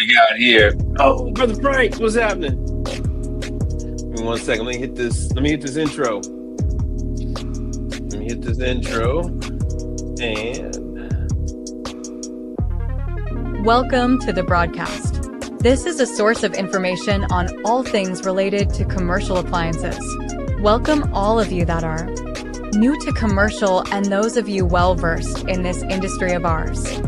we got here? Oh, Brother Frank, what's happening? Give me 1 second. Let me hit this intro. And welcome to the broadcast. This is a source of information on all things related to commercial appliances. Welcome all of you that are new to commercial and those of you well-versed in this industry of ours.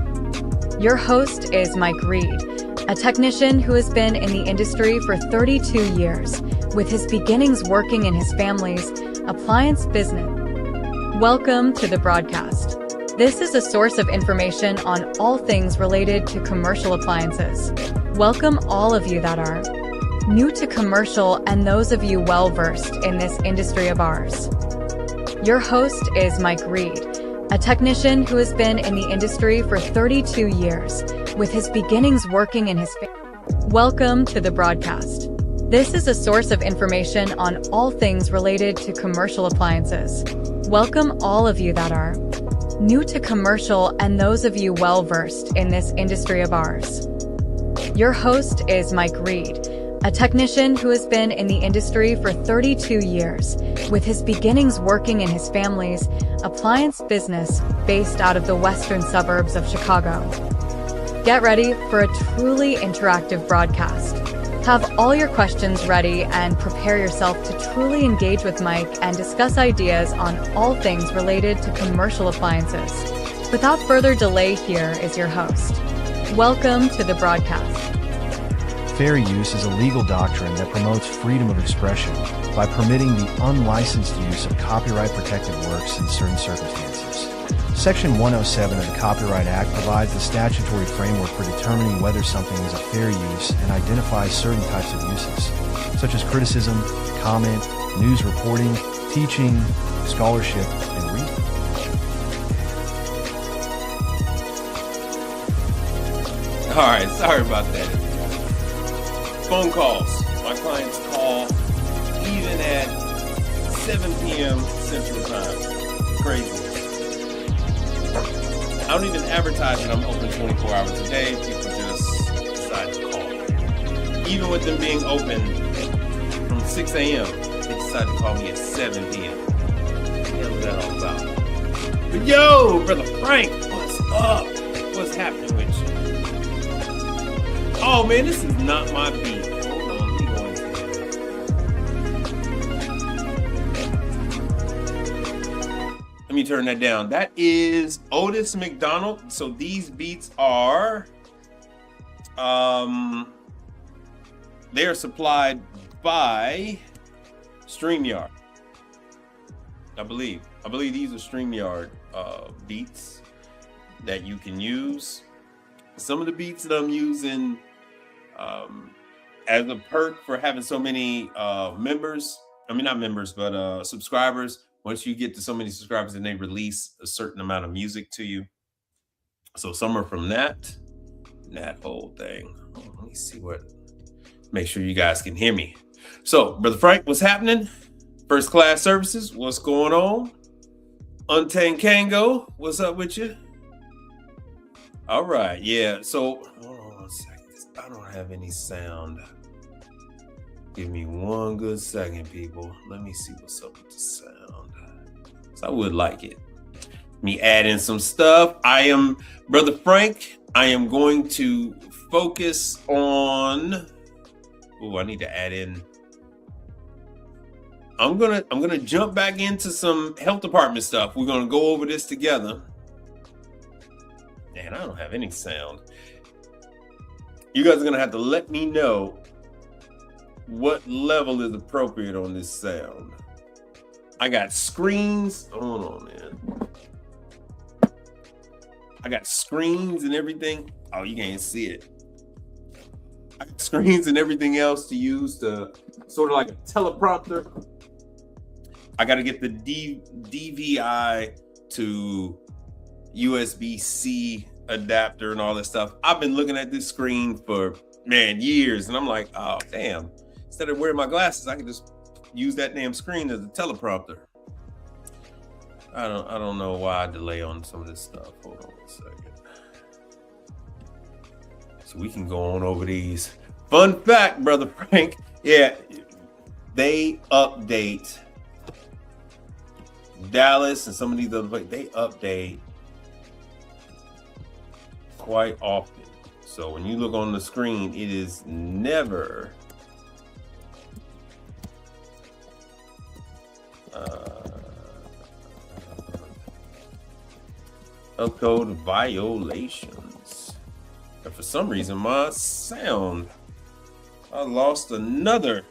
Your host is Mike Reed, a technician who has been in the industry for 32 years, with his beginnings working in his family's appliance business. Welcome to the broadcast. This is a source of information on all things related to commercial appliances. Welcome all of you that are new to commercial and those of you well-versed in this industry of ours. Your host is Mike Reed, a technician who has been in the industry for 32 years, with his beginnings working in his Welcome to the broadcast. This is a source of information on all things related to commercial appliances. Welcome all of you that are new to commercial and those of you well-versed in this industry of ours. Your host is Mike Reed, a technician who has been in the industry for 32 years, with his beginnings working in his family's appliance business based out of the western suburbs of Chicago. Get ready for a truly interactive broadcast. Have all your questions ready and prepare yourself to truly engage with Mike and discuss ideas on all things related to commercial appliances. Without further delay, here is your host. Welcome to the broadcast. Fair use is a legal doctrine that promotes freedom of expression by permitting the unlicensed use of copyright-protected works in certain circumstances. Section 107 of the Copyright Act provides the statutory framework for determining whether something is a fair use and identifies certain types of uses, such as criticism, comment, news reporting, teaching, scholarship, and reading. all right, sorry about that. Phone calls. My clients call even at 7 p.m. Central Time. Crazy. I don't even advertise that I'm open 24 hours a day. People just decide to call. Even with them being open from 6 a.m., they decide to call me at 7 p.m. What the hell is that all about? But yo, Brother Frank, what's up? What's happening with you? Oh man, this is not my beat. Hold on, let me go into it. Let me turn that down. That is Otis McDonald. So these beats are they are supplied by StreamYard. I believe these are StreamYard beats that you can use. Some of the beats that I'm using as a perk for having so many subscribers. Once you get to so many subscribers, and they release a certain amount of music to you. So some are from that whole thing. Let me see make sure you guys can hear me. So, Brother Frank, what's happening? First Class Services, what's going on? Untamed Kango, what's up with you? All right, yeah. So, hold on 1 second. I don't have any sound. Give me 1 good second, people. Let me see what's up with the sound. So I would like it. Me add in some stuff. Brother Frank, I am going to focus on. Oh, I need to add in. I'm gonna jump back into some health department stuff. We're gonna go over this together. Man, I don't have any sound. You guys are gonna have to let me know what level is appropriate on this sound. I got screens. Hold on, man. I got screens and everything. Oh, you can't see it. I got screens and everything else to use to sort of like a teleprompter. I got to get the DVI to USB-C adapter and all this stuff. I've been looking at this screen for years, and I'm like, oh damn. Instead of wearing my glasses, I can just use that damn screen as a teleprompter. I don't know why I delay on some of this stuff. Hold on 1 second. So we can go on over these. Fun fact, Brother Frank. Yeah, they update Dallas and some of these other places. They update quite often. So when you look on the screen, it is never upcode violations. And for some reason, my sound, I lost another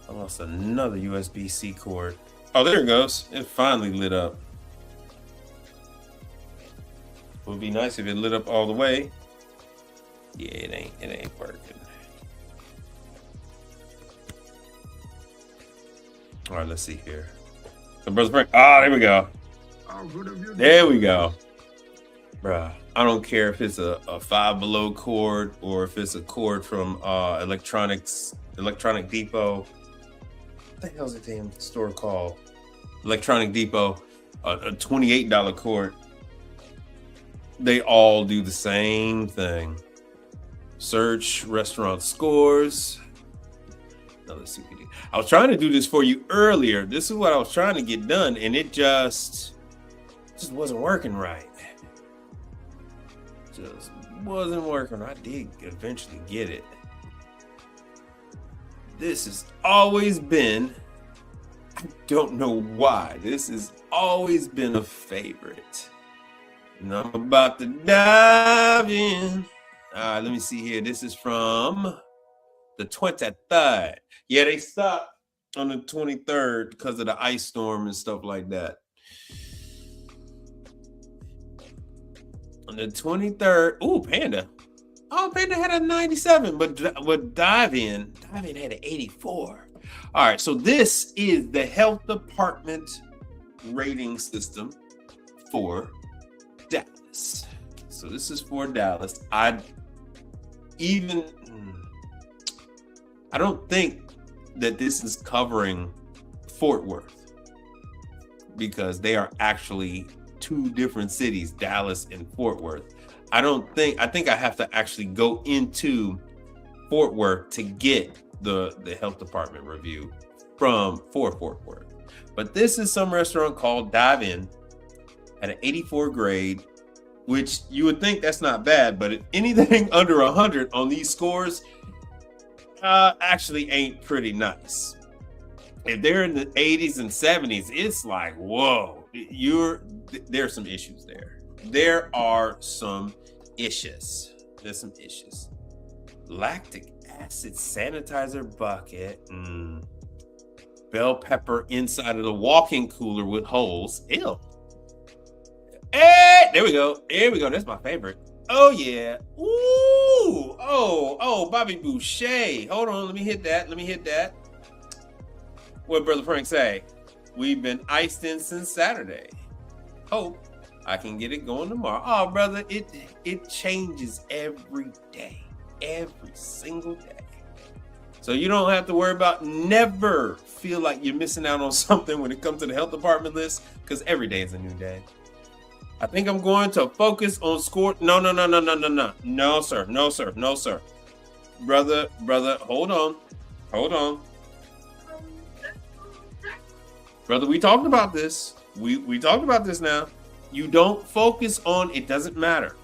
USB-C cord. Oh, there it goes. It finally lit up. It would be nice if it lit up all the way. Yeah, it ain't working. All right, let's see here. So, Brother Frank, there we go. There we go. Bruh, I don't care if it's a Five Below cord or if it's a cord from Electronic Depot. What the hell's the damn store called? Electronic Depot, a $28 cord. They all do the same thing. Search restaurant scores. Now let's see what we do. I was trying to do this for you earlier. This is what I was trying to get done, and it just wasn't working right. Just wasn't working. I did eventually get it. This has always been, I don't know why, this has always been a favorite. And I'm about to dive in. All right, let me see here. This is from the 23rd. Yeah, they stopped on the 23rd because of the ice storm and stuff like that. On the 23rd, ooh, Panda. Oh, Panda had a 97, but Dive-In had an 84. All right, so this is the health department rating system for Dallas. So this is for Dallas. I don't think that this is covering Fort Worth because they are actually two different cities, Dallas and Fort Worth. I think I have to actually go into Fort Worth to get the health department review for Fort Worth. But this is some restaurant called Dive-In at an 84 grade, which you would think that's not bad, but anything under 100 on these scores actually ain't pretty nice. If they're in the 80s and 70s, it's like, whoa, there's some issues there. There are some issues. There's some issues. Lactic acid sanitizer bucket. Bell pepper inside of the walk-in cooler with holes. Ew. Hey, there we go. There we go. That's my favorite. Oh, yeah. Ooh. Oh, Bobby Boucher. Hold on. Let me hit that. What Brother Frank say? We've been iced in since Saturday. Hope I can get it going tomorrow. Oh, brother, it changes every day. Every single day. So you don't have to worry about, never feel like you're missing out on something when it comes to the health department list, because every day is a new day. I think I'm going to focus on score. No, sir. Brother, hold on. Brother, we talked about this. We talked about this now. You don't focus on, it doesn't matter.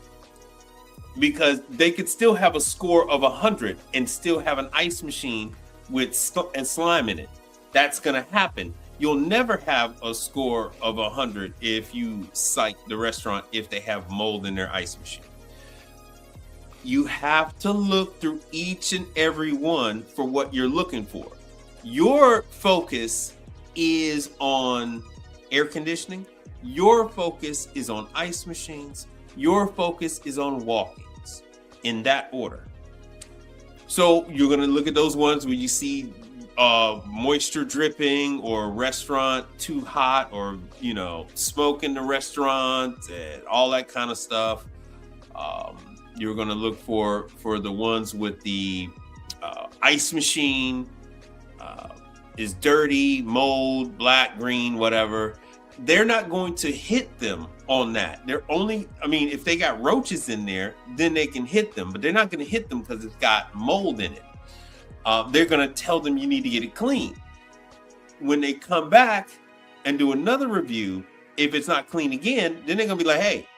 Because they could still have a score of 100 and still have an ice machine with slime in it. That's going to happen. You'll never have a score of 100 if you cite the restaurant if they have mold in their ice machine. You have to look through each and every one for what you're looking for. Your focus is on air conditioning. Your focus is on ice machines. Your focus is on walk-ins, in that order. So you're going to look at those ones where you see moisture dripping or restaurant too hot or, smoke in the restaurant and all that kind of stuff. You're going to look for the ones with the ice machine is dirty, mold, black, green, whatever. they're not going to hit them on that. They're only, I mean, if they got roaches in there, then they can hit them, but they're not going to hit them because it's got mold in it. They're going to tell them you need to get it clean. When they come back and do another review, if it's not clean again, then they're going to be like, hey,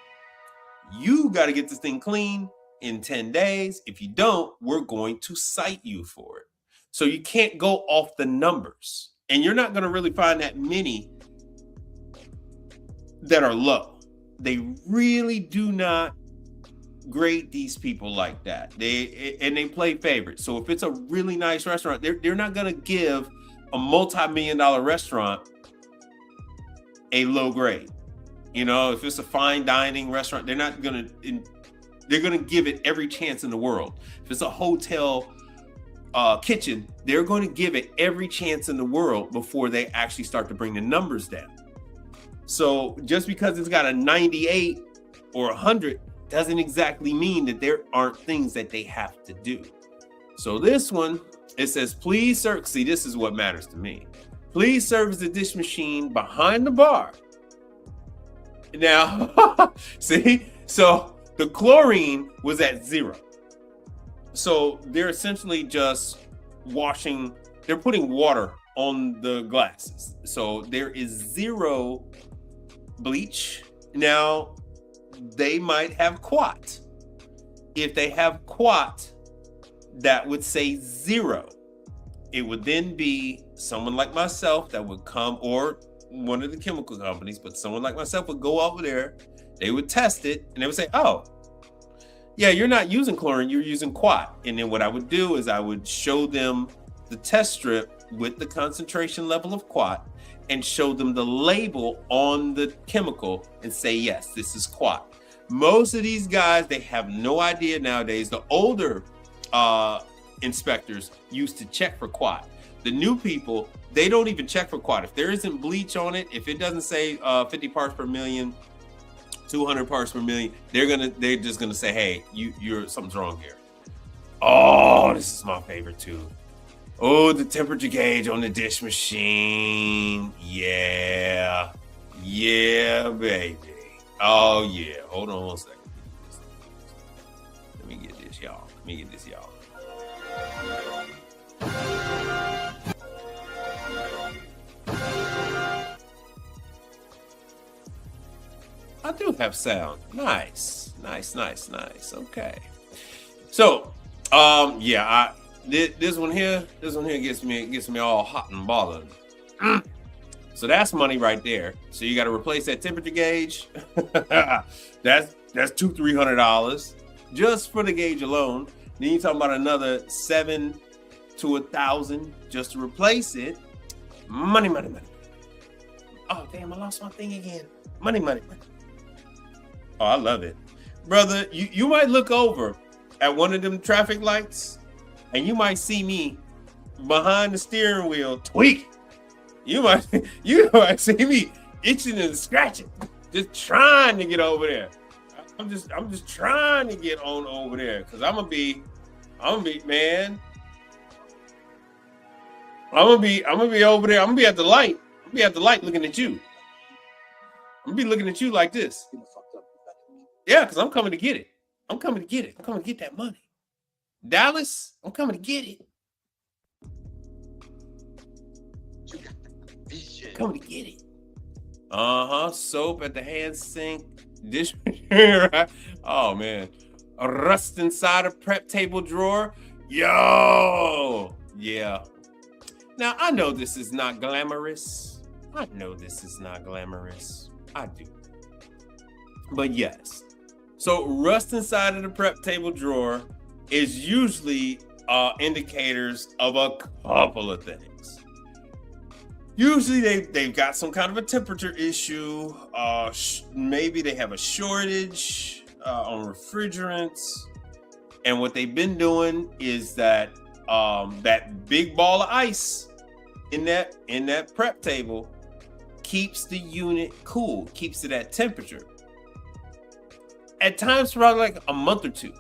you got to get this thing clean in 10 days. If you don't, we're going to cite you for it. So you can't go off the numbers, and you're not going to really find that many that are low. They really do not grade these people like that. They play favorites. So if it's a really nice restaurant, they're not going to give a multi-million-dollar restaurant a low grade. You know, if it's a fine dining restaurant, they're going to give it every chance in the world. If it's a hotel kitchen, they're going to give it every chance in the world before they actually start to bring the numbers down. So just because it's got a 98 or 100 doesn't exactly mean that there aren't things that they have to do. So this one, it says, please serve. See, this is what matters to me. Please service the dish machine behind the bar. Now, see, so the chlorine was at 0. So they're essentially just washing, they're putting water on the glasses. So there is 0 bleach. Now, they might have quat. If they have quat, that would say 0. It would then be someone like myself that would come, or one of the chemical companies, but someone like myself would go over there, they would test it, and they would say, oh, yeah, you're not using chlorine, you're using quat. And then what I would do is I would show them the test strip with the concentration level of quat and show them the label on the chemical and say, yes, this is quat. Most of these guys, they have no idea nowadays. The older inspectors used to check for quat. The new people, they don't even check for quat. If there isn't bleach on it, if it doesn't say 50 parts per million, 200 parts per million, they're just gonna say, hey, you're something's wrong here. Oh, this is my favorite too. Oh, the temperature gauge on the dish machine. Yeah, baby. Oh yeah. Hold on one second. Let me get this, y'all. I do have sound. Nice. Okay. So, this one here gets me all hot and bothered. So that's money right there. So you got to replace that temperature gauge. That's $200-300 just for the gauge alone. Then you're talking about another $700 to $1,000 just to replace it. Money. Oh damn! I lost my thing again. Money. Oh, I love it, brother. You might look over at one of them traffic lights, and you might see me behind the steering wheel tweak. You might see me itching and scratching, just trying to get over there. I'm just trying to get on over there because I'm gonna be man. I'm gonna be over there. I'm gonna be at the light. I'm gonna be at the light looking at you. I'm gonna be looking at you like this. Yeah, because I'm coming to get it. I'm coming to get that money. Dallas, I'm coming to get it. Coming to get it. Soap at the hand sink. Dish. Right? Oh man. A rust inside a prep table drawer. Yo. Yeah. Now I know this is not glamorous. I do. But yes. So rust inside of the prep table drawer is usually indicators of a couple of things. Usually they've got some kind of a temperature issue. Maybe they have a shortage on refrigerants. And what they've been doing is that that big ball of ice in that prep table keeps the unit cool, keeps it at temperature. At times for like a month or two.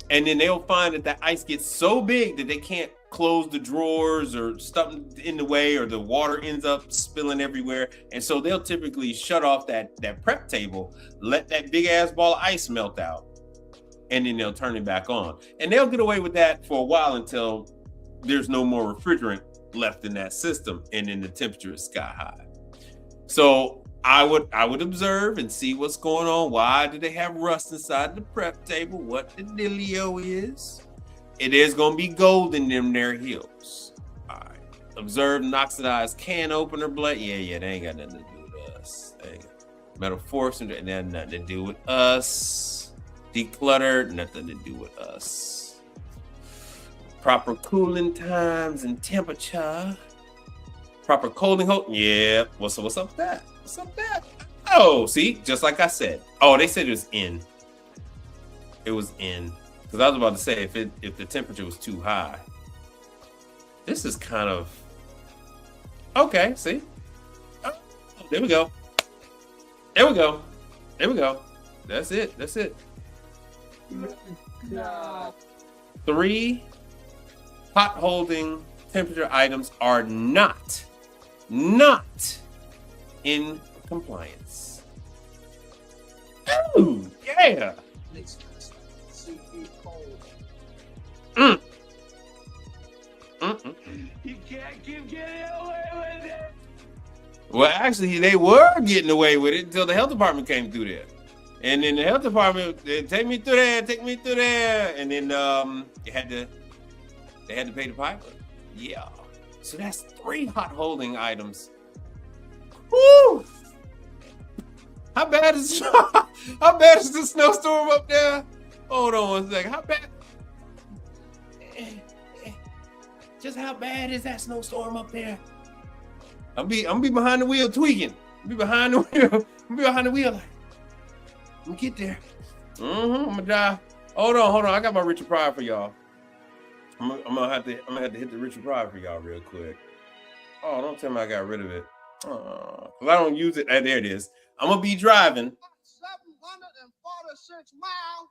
And then they'll find that ice gets so big that they can't close the drawers or something in the way, or the water ends up spilling everywhere. And so they'll typically shut off that prep table, let that big ass ball of ice melt out, and then they'll turn it back on. And they'll get away with that for a while until there's no more refrigerant left in that system, and then the temperature is sky high. So I would observe and see what's going on. Why do they have rust inside the prep table? What the dealio is? It is going to be gold in them there heels. All right. Observe and oxidized can opener blade. Yeah, they ain't got nothing to do with us. They ain't got metal force and that nothing to do with us. Decluttered, nothing to do with us. Proper cooling times and temperature. Proper coating hole. Yeah. What's up with that? What's up with that? Oh, see, just like I said. Oh, they said it was in. It was in. Because I was about to say, if the temperature was too high. This is kind of okay. See, oh, there we go. There we go. There we go. That's it. That's it. 3 hot holding temperature items are not in compliance. Oh, yeah. You can't keep getting away with it. Well, actually, they were getting away with it until the health department came through there. And then the health department, they take me through there. And then they had to pay the piper. Yeah. So that's 3 hot holding items. Woo! How bad is the snowstorm up there? Hold on one second. How bad? Just how bad is that snowstorm up there? I'm be behind the wheel tweaking. I'm be behind the wheel. Like, I'm gonna get there. I'm gonna die. Hold on. I got my Richard Pryor for y'all. I'm gonna have to hit the Richard Pryor for y'all real quick. Oh, don't tell me I got rid of it. Cause I don't use it. There it is. I'm gonna be driving 746 miles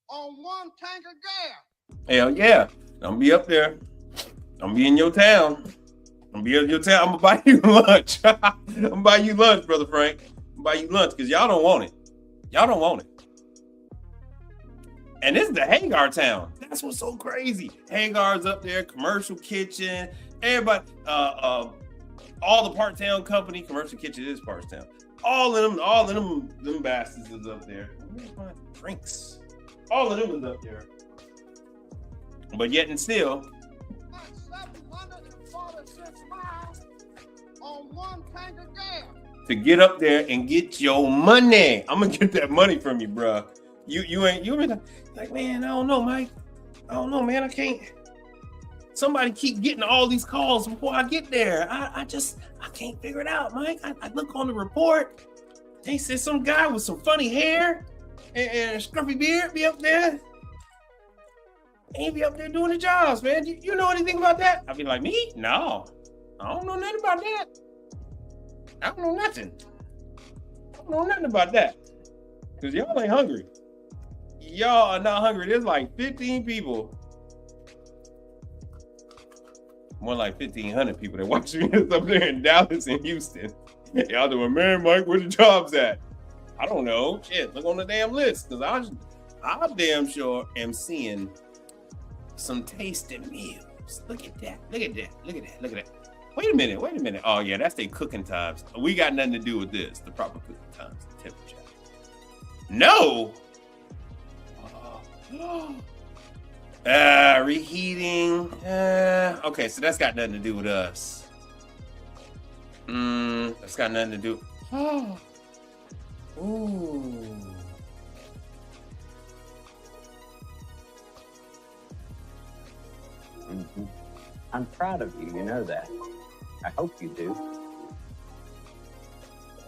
on 1 tank of gas. Hell yeah. I'm gonna be up there. I'm gonna be in your town. I'm gonna buy you lunch. I'm gonna buy you lunch, Brother Frank. I'm gonna buy you lunch because y'all don't want it. And this is the Hagar town. That's what's so crazy. Hagar's up there, commercial kitchen, everybody, all the Part-Town company, commercial kitchen is Part-Town. All of them bastards is up there. Where's my drinks? All of them is up there. But yet and still, 746 miles on 1 tank of gas. To get up there and get your money. I'm gonna get that money from you, bro. You ain't like, man, I don't know, Mike. I don't know, man. I can't. Somebody keep getting all these calls before I get there. I can't figure it out, Mike. I look on the report. They said some guy with some funny hair and a scruffy beard be up there. He be up there doing the jobs, man. You know anything about that? I'd be like, me? No. I don't know nothing about that. I don't know nothing about that. Because y'all ain't hungry. Y'all are not hungry. There's like 15 people. More like 1,500 people that watch me up there in Dallas and Houston. Y'all doing, man, Mike, where the jobs at? I don't know. Shit, look on the damn list. Because I damn sure am seeing some tasty meals. Look at that. Wait a minute. Oh, yeah, that's their cooking times. We got nothing to do with this. The proper cooking times and temperature. No. Reheating. Okay, so that's got nothing to do with us. That's got nothing to do. Ooh. Mm-hmm. I'm proud of you. You know that. I hope you do.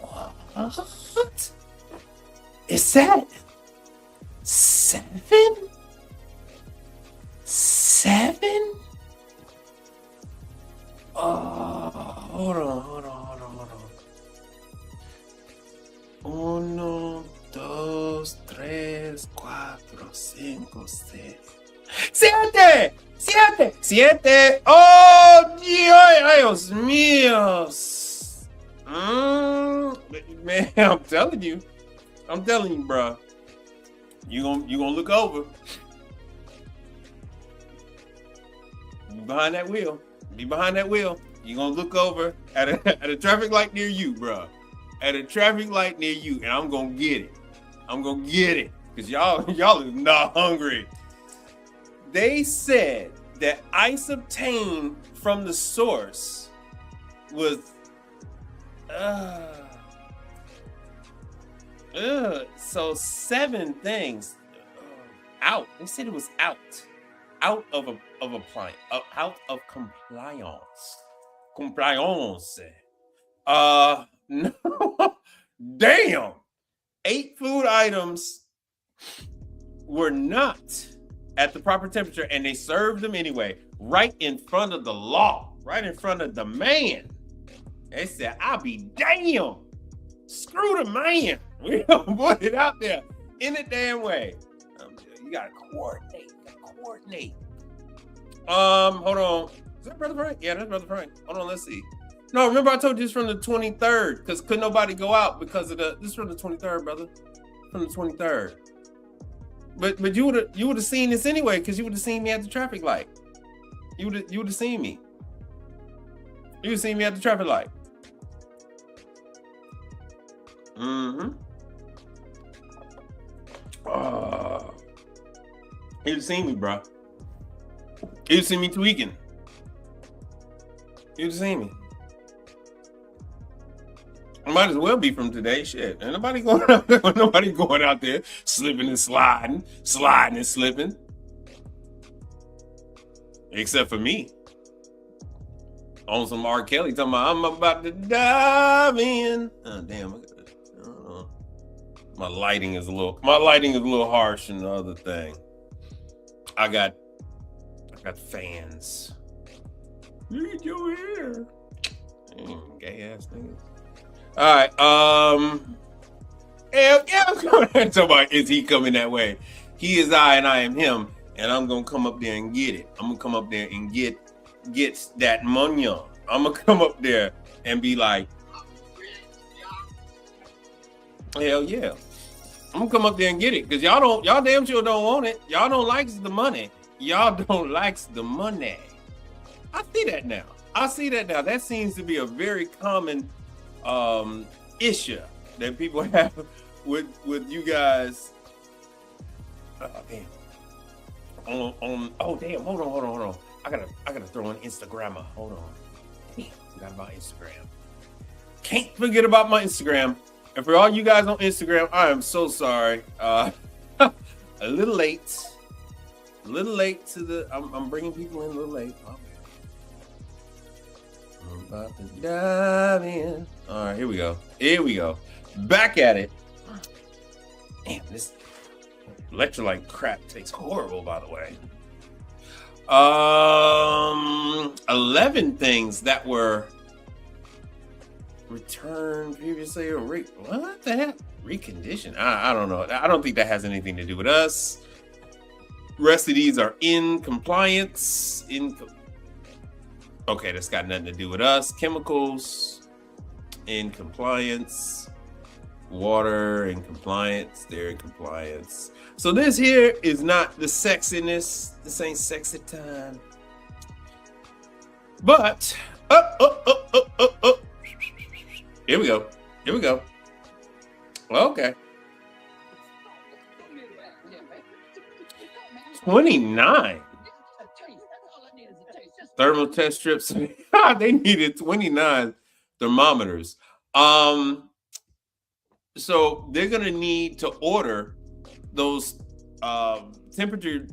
What? Is that 7? 7? Oh, hold on. 1, 2, 3, 4, 5, 6, 7. 7! 7. Oh, Dios míos. Man, I'm telling you, bro. You gonna look over. Be behind that wheel. You gonna look over at a traffic light near you, bro. At a traffic light near you, and I'm gonna get it. Because y'all is not hungry. They said that ice obtained from the source was so 7 things out. They said it was out of compliance. No, damn. 8 food items were not at the proper temperature, and they served them anyway, right in front of the law, right in front of the man. They said, I'll be damn. Screw the man. We don't put it out there in a damn way. You gotta coordinate. Hold on. Is that Brother Frank? Yeah, that's Brother Frank. Hold on, let's see. No, remember I told you this from the 23rd, because couldn't nobody go out because of this from the 23rd, brother. From the 23rd. But you would have seen this anyway, because you would have seen me at the traffic light. You would have seen me. You would have seen me at the traffic light. Mm-hmm. You'd have seen me, bro. You'd have seen me tweaking. You'd have seen me. I might as well be from today. Shit. Ain't nobody going out there. Nobody going out there slipping and sliding and slipping. Except for me. On some R. Kelly talking about, I'm about to dive in. Oh, damn. I don't know. My lighting is a little harsh than the other thing. I got fans. Look at your hair. Gay ass niggas. All right. I'm talking about, is he coming that way? He is I and I am him, and I'm gonna come up there and get it. I'm gonna come up there and get that money. I'm gonna come up there and be like, hell yeah. I'm gonna come up there and get it, because y'all damn sure don't want it. Y'all don't like the money. I see that now. That seems to be a very common issue that people have with you guys. Oh damn. Hold on. I gotta throw in Instagrammer. Hold on. Damn, forgot about Instagram. Can't forget about my Instagram. And for all you guys on Instagram, I am so sorry. A little late to the. I'm bringing people in a little late. Okay. I'm about to dive in. All right, here we go. Back at it. Damn, this electrolyte crap tastes horrible, by the way. 11 things that were returned previously or what the heck? Reconditioned? I don't know. I don't think that has anything to do with us. Rest of these are in compliance. Okay, that's got nothing to do with us. Chemicals in compliance. Water in compliance. They're in compliance. So this here is not the sexiness. This ain't sexy time. But Here we go. Okay. 29 thermal test strips. They needed 29 thermometers. So they're gonna need to order those temperature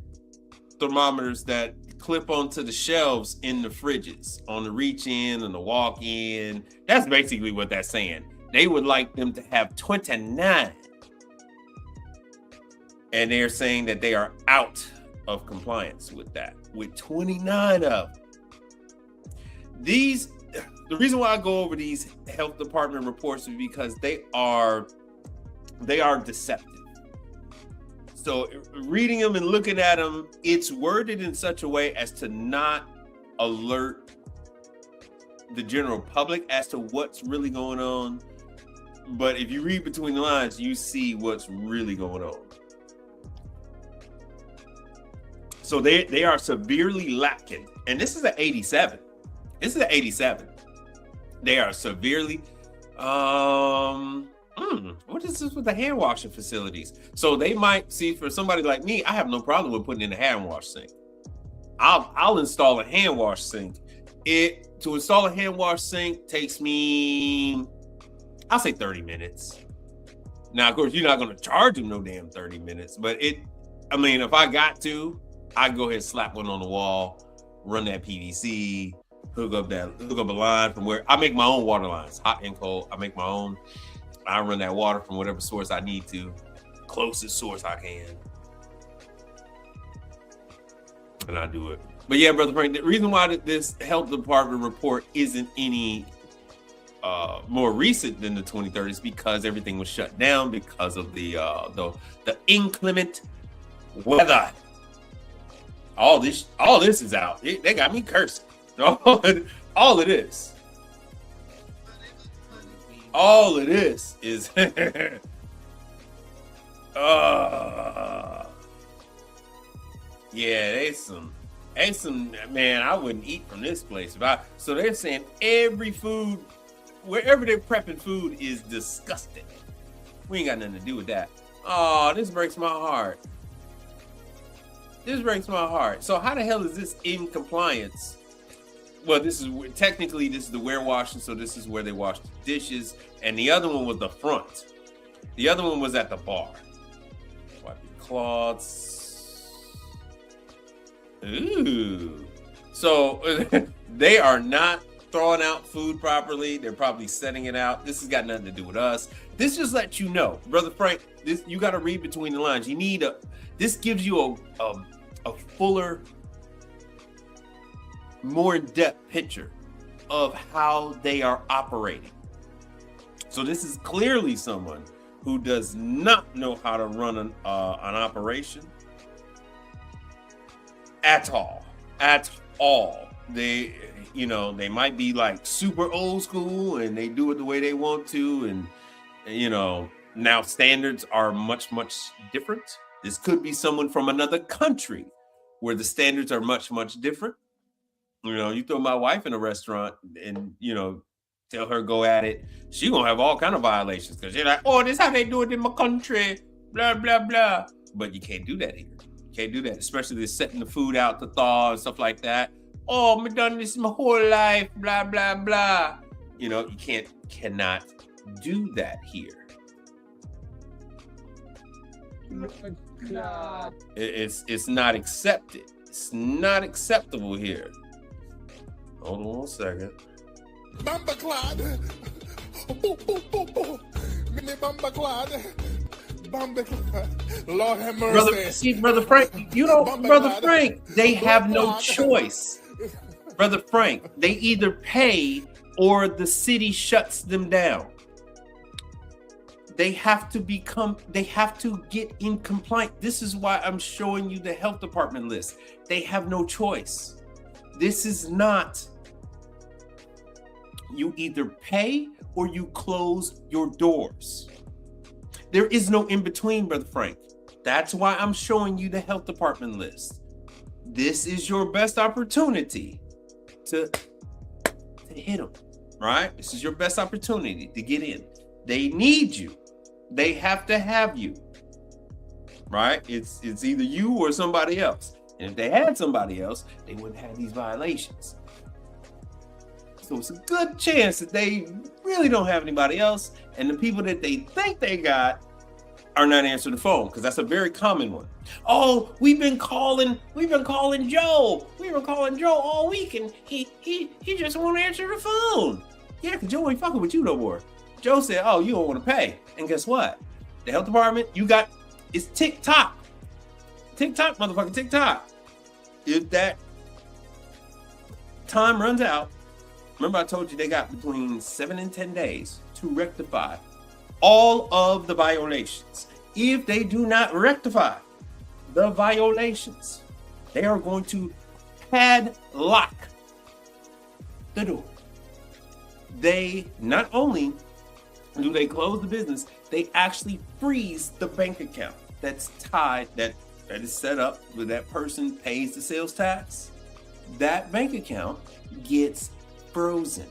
thermometers that clip onto the shelves in the fridges, on the reach in and the walk in. That's basically what that's saying. They would like them to have 29. And they're saying that they are out of compliance with that, with 29 of them. The reason why I go over these health department reports is because they are deceptive. So reading them and looking at them, it's worded in such a way as to not alert the general public as to what's really going on. But if you read between the lines, you see what's really going on. So they are severely lacking. And this is an 87. This is an 87. They are severely what is this with the hand washing facilities? So they might see, for somebody like me, I have no problem with putting in a hand wash sink. I'll install a hand wash sink. To install a hand wash sink takes me, I'll say 30 minutes. Now, of course, you're not going to charge them no damn 30 minutes, but if I got to, I'd go ahead and slap one on the wall, run that PVC, hook up a line from where I make my own water lines, hot and cold. I make my own. I run that water from whatever source I need to, closest source I can. And I do it. But yeah, Brother Frank, the reason why this health department report isn't any more recent than the 2030s is because everything was shut down because of the inclement weather. All this is out. They got me cursing. All of this. All of this is yeah, they some man, I wouldn't eat from this place. So they're saying every food, wherever they're prepping food, is disgusting. We ain't got nothing to do with that. Oh, this breaks my heart. This breaks my heart. So how the hell is this in compliance? Well, this is the warewashing, so this is where they wash the dishes, and the other one was the front. The other one was at the bar. Wiping cloths. Ooh. So they are not throwing out food properly. They're probably setting it out. This has got nothing to do with us. This just lets you know, Brother Frank, you got to read between the lines. This gives you a fuller, more in-depth picture of how they are operating. So this is clearly someone who does not know how to run an operation at all. They might be like super old school and they do it the way they want to, and now standards are much different. This could be someone from another country where the standards are much different. You throw my wife in a restaurant and, tell her go at it, she gonna have all kind of violations because you're like, oh, this is how they do it in my country, blah, blah, blah. But you can't do that here. You can't do that, especially they're setting the food out to thaw and stuff like that. Oh, I've done this my whole life, blah, blah, blah. You cannot do that here. God. It's not accepted. It's not acceptable here. Hold on 1 second. Bamba Clad. Mini Bamba Clad. Bamba Clad. Lord have mercy. Brother Frank, Brother Frank, they have no choice. Brother Frank, they either pay or the city shuts them down. They have to get in compliance. This is why I'm showing you the health department list. They have no choice. This is not, you either pay or you close your doors. There is no in between, Brother Frank. That's why I'm showing you the health department list. This is your best opportunity to hit them, right? This is your best opportunity to get in. They need you. They have to have you, right? It's either you or somebody else. And if they had somebody else, they wouldn't have these violations. So it's a good chance that they really don't have anybody else. And the people that they think they got are not answering the phone, because that's a very common one. Oh, we've been calling Joe. We've been calling Joe all week, and he just won't answer the phone. Yeah, because Joe ain't fucking with you no more. Joe said, oh, you don't want to pay. And guess what? The health department, it's TikTok. TikTok, motherfucker, TikTok. If that time runs out, remember I told you they got between 7 and 10 days to rectify all of the violations. If they do not rectify the violations, they are going to padlock the door. They not only do they close the business, they actually freeze the bank account that's tied, that is set up where that person pays the sales tax. That bank account gets frozen.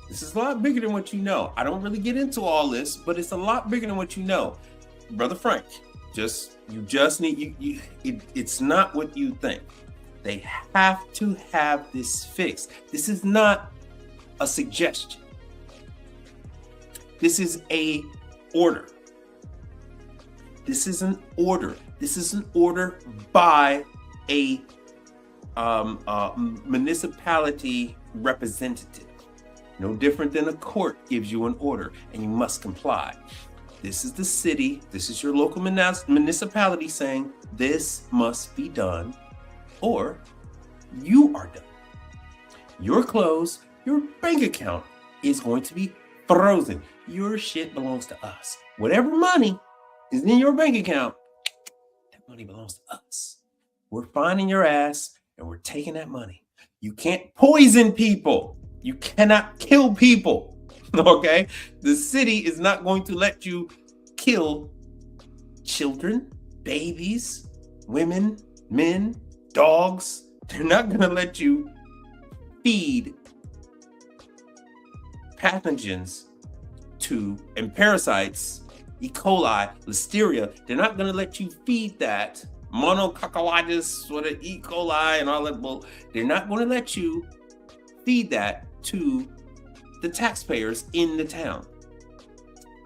This is a lot bigger than what you know. I don't really get into all this, but it's a lot bigger than what you know. Brother Frank, it's not what you think. They have to have this fixed. This is not a suggestion. This is a order. This is an order. This is an order by a municipality representative. No different than a court gives you an order and you must comply. This is the city, this is your local municipality saying this must be done or you are done. You're closed, your bank account is going to be frozen. Your shit belongs to us. Whatever money is in your bank account, that money belongs to us. We're finding your ass and we're taking that money. You can't poison people. You cannot kill people, okay? The city is not going to let you kill children, babies, women, men, dogs. They're not going to let you feed pathogens and parasites, E. coli, listeria. They're not going to let you feed that monococcitis, E. coli and all that bull. They're not going to let you feed that to the taxpayers in the town.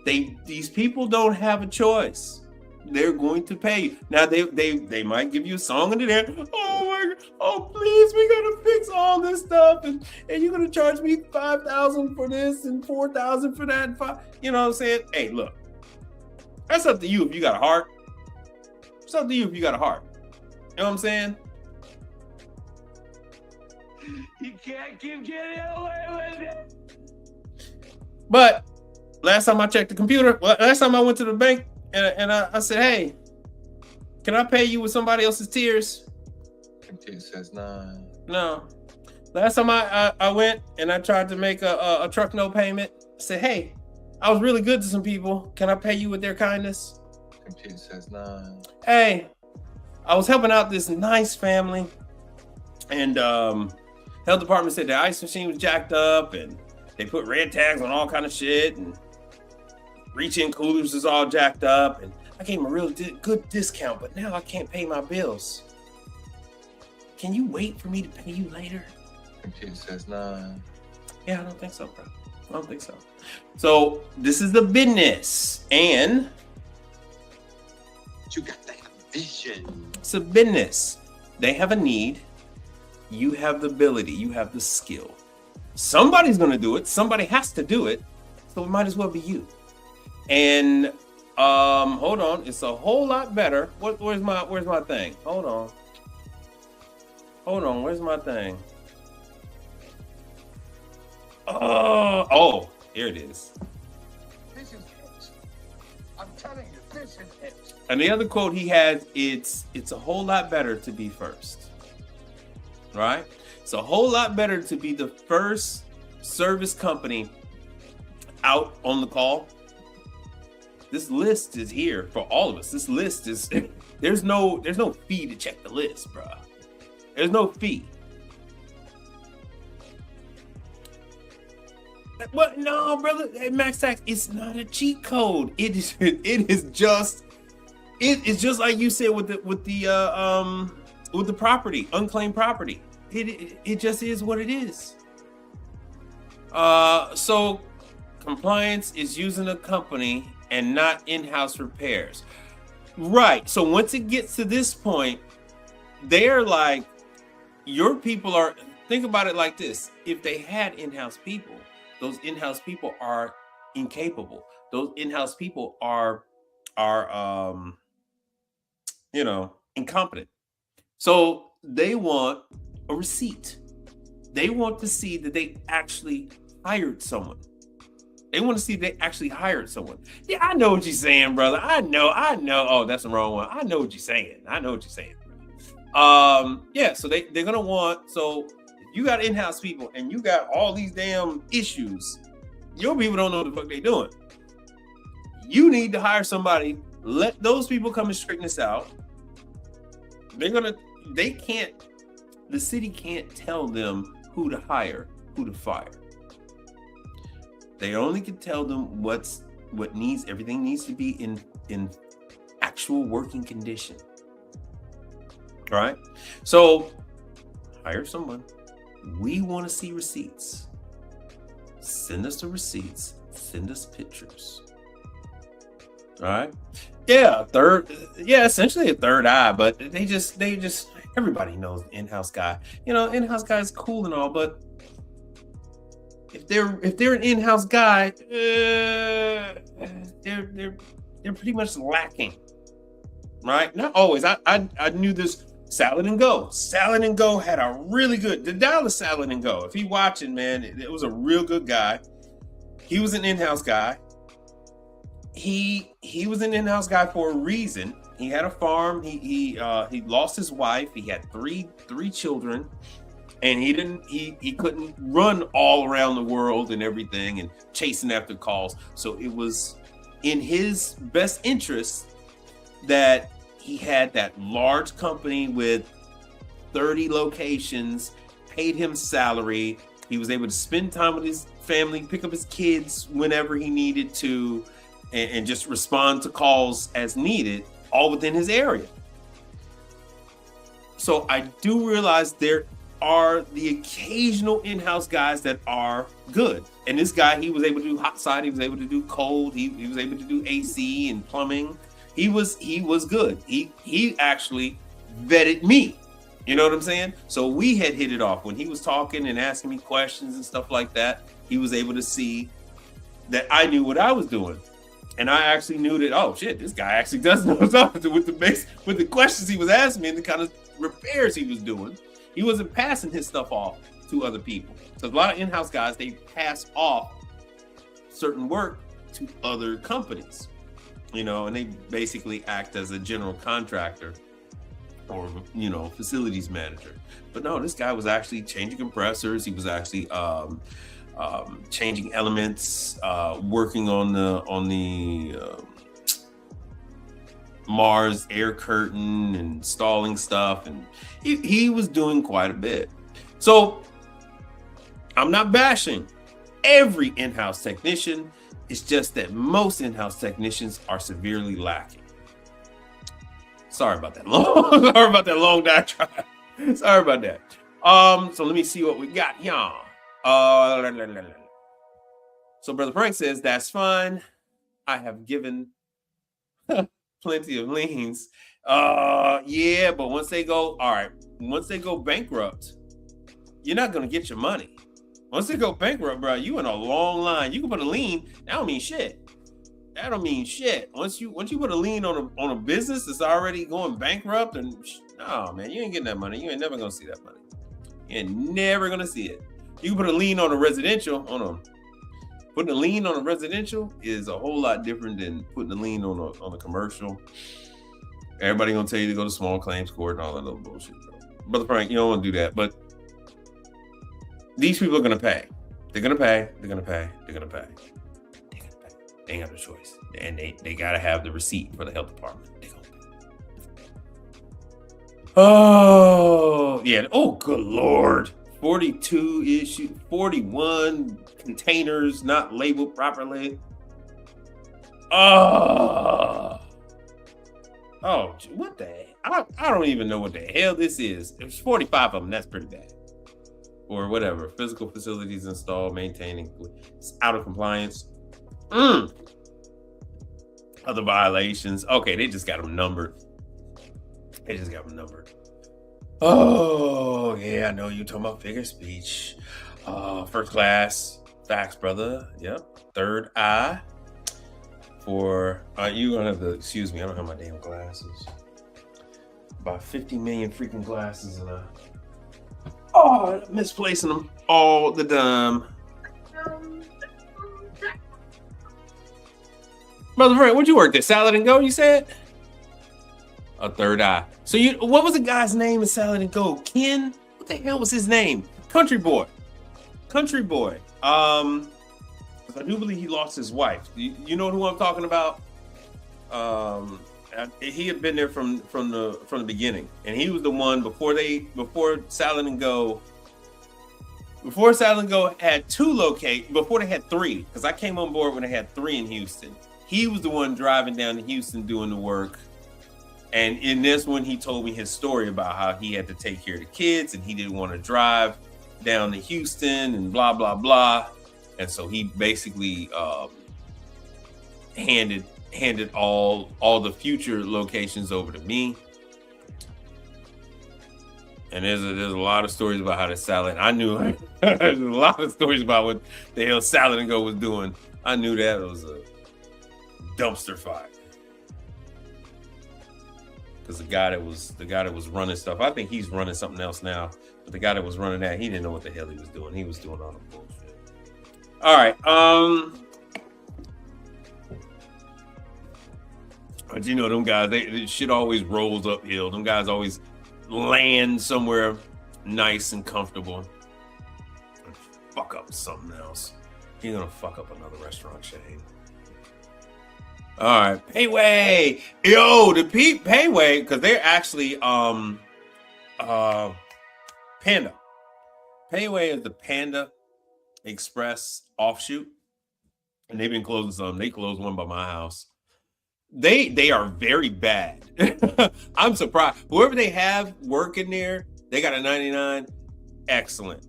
These people don't have a choice. They're going to pay you. Now they might give you a song in there. Oh my God, oh please, we gotta fix all this stuff, and you're gonna charge me $5,000 for this and $4,000 for that. You know what I'm saying? Hey, look, that's up to you if you got a heart. It's up to you if you got a heart. You know what I'm saying? You can't keep getting away with it. But last time I checked the computer, last time I went to the bank and I said, hey, can I pay you with somebody else's tears? Computer says no. No. Last time I went and I tried to make a truck note payment, I said, hey, I was really good to some people. Can I pay you with their kindness? Computer says no. Hey, I was helping out this nice family, and health department said the ice machine was jacked up and they put red tags on all kind of shit, and reach-in coolers is all jacked up, and I gave them a real good discount, but now I can't pay my bills. Can you wait for me to pay you later? Computer says no. Yeah, I don't think so, bro. I don't think so. So this is the business, and You got that vision. it's a business. They have a need. You have the ability. You have the skill. Somebody's going to do it. Somebody has to do it. So it might as well be you. And hold on. It's a whole lot better. Where's my thing? Hold on. Where's my thing? Oh, here it is. This is it. I'm telling you, this is it. And the other quote he had, it's a whole lot better to be first. Right? It's a whole lot better to be the first service company out on the call. This list is here for all of us. This list is there's no fee to check the list, bro. There's no fee. What? No, brother. Hey, Max Tax, it's not a cheat code. It is just like you said with the property, unclaimed property. It just is what it is. So compliance is using a company and not in-house repairs. Right. So once it gets to this point, they're like, your people are, think about it like this. If they had in-house people, those in-house people are incapable. Those in-house people are incompetent. So they want a receipt. They want to see that they actually hired someone. They want to see they actually hired someone. Yeah, I know what you're saying, brother. I know. Oh, that's the wrong one. I know what you're saying. Yeah, so they're gonna want, so You got in-house people and you got all these damn issues. Your people don't know what the fuck they doing. You need to hire somebody. Let those people come and straighten this out. The city can't tell them who to hire, who to fire. They only can tell them everything needs to be in actual working condition. All right? So hire someone. We want to see receipts. Send us the receipts. Send us pictures. All right? Yeah, essentially a third eye, but they just everybody knows the in-house guy. You know, in-house guy is cool and all, but if they're an in-house guy, they're pretty much lacking. Right? Not always. I knew this. Salad and Go. Salad and Go had a really good, the Dallas Salad and Go. If you watching, man, it was a real good guy. He was an in-house guy. He was an in-house guy for a reason. He had a farm. He lost his wife. He had three children, and he couldn't run all around the world and everything and chasing after calls. So it was in his best interest that he had that large company with 30 locations, paid him salary. He was able to spend time with his family, pick up his kids whenever he needed to, and just respond to calls as needed, all within his area. So I do realize there are the occasional in-house guys that are good. And this guy, he was able to do hot side, he was able to do cold, he was able to do AC and plumbing. He was good. He actually vetted me. You know what I'm saying? So we had hit it off when he was talking and asking me questions and stuff like that. He was able to see that I knew what I was doing. And I actually knew that, oh shit, this guy actually does know something with the questions he was asking me and the kind of repairs he was doing. He wasn't passing his stuff off to other people. So a lot of in-house guys, they pass off certain work to other companies. You know, and they basically act as a general contractor or, you know, facilities manager. But no, this guy was actually changing compressors. He was actually changing elements, working on the Mars air curtain and installing stuff. And he was doing quite a bit. So I'm not bashing every in-house technician. It's just that most in-house technicians are severely lacking. Sorry about that long diatribe. Sorry about that. So let me see what we got here. So Brother Frank says, that's fine. I have given plenty of liens. Yeah, but once they go bankrupt, you're not going to get your money. Once they go bankrupt, bro, you in a long line. You can put a lien. That don't mean shit. Once you put a lien on a business that's already going bankrupt, and no, man, you ain't getting that money. You ain't never gonna see that money. You ain't never gonna see it. You can put a lien on a residential. Putting a lien on a residential is a whole lot different than putting a lien on a commercial. Everybody gonna tell you to go to small claims court and all that little bullshit. Brother Frank, you don't want to do that, but these people are going to pay. They're going to pay. They ain't got no choice. And they got to have the receipt for the health department. They gonna pay. Oh, yeah. Oh, good Lord. 42 issues, 41 containers not labeled properly. Oh, what the hell? I don't even know what the hell this is. There's 45 of them. That's pretty bad. Or whatever, physical facilities installed, maintaining, it's out of compliance. Other violations. Okay, they just got them numbered. Oh, yeah, I know you talking about figure speech. First class, facts, brother. Yep. Third eye. For, you gonna have to, excuse me, I don't have my damn glasses. About 50 million freaking glasses and misplacing them all the time. Brother Frank, where'd you work at? Salad and Go, you said? A third eye. So what was the guy's name in Salad and Go? Ken? What the hell was his name? Country Boy. I do believe he lost his wife. You know who I'm talking about? He had been there from the beginning, and he was the one before Silent and Go. Before Silent and Go had 2 locations, before they had 3, because I came on board when they had 3 in Houston. He was the one driving down to Houston doing the work. And in this one, he told me his story about how he had to take care of the kids and he didn't want to drive down to Houston and blah, blah, blah. And so he basically handed all the future locations over to me. And there's a lot of stories about how the Silent, I knew there's a lot of stories about what the hell Silent and Go was doing. I knew that was a dumpster fire. Because the guy that was running stuff, I think he's running something else now. But the guy that was running that, he didn't know what the hell he was doing. He was doing all the bullshit. All right. But you know, them guys, they shit always rolls uphill. Them guys always land somewhere nice and comfortable and fuck up something else. You're gonna fuck up another restaurant chain. All right, Payway. Yo, the Payway, because they're actually Panda. Payway is the Panda Express offshoot, and they've been closing some. They closed one by my house. They are very bad. I'm surprised. Whoever they have working there, they got a 99. Excellent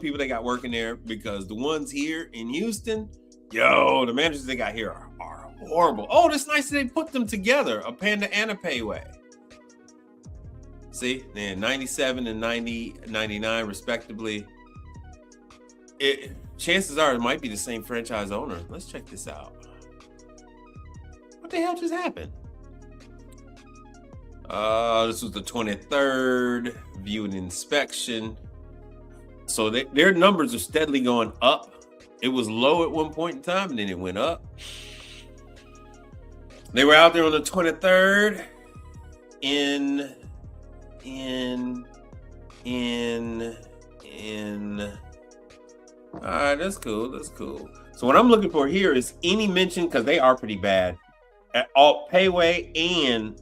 people they got working there, because the ones here in Houston, yo, the managers they got here are horrible. Oh, that's nice that they put them together, a Panda and a Payway. See, they're 97 and 99 respectively. Chances are it might be the same franchise owner. Let's check this out. What the hell just happened? This was the 23rd, view and inspection. So their numbers are steadily going up. It was low at one point in time, and then it went up. They were out there on the 23rd in all right, that's cool. So what I'm looking for here is any mention, because they are pretty bad. At all Payway and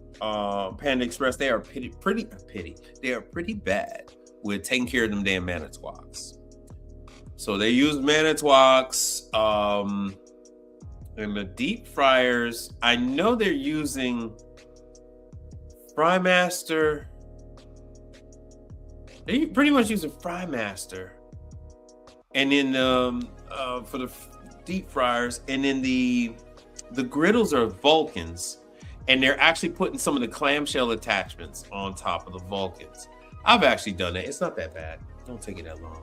Panda Express, they are pretty bad with taking care of them damn Manitowocks. So they use Manitowocks and the deep fryers. I know they're using Frymaster. They pretty much using Frymaster, and then for the deep fryers, and then the griddles are Vulcans, and they're actually putting some of the clamshell attachments on top of the Vulcans. I've actually done that. It's not that bad. Don't take it that long.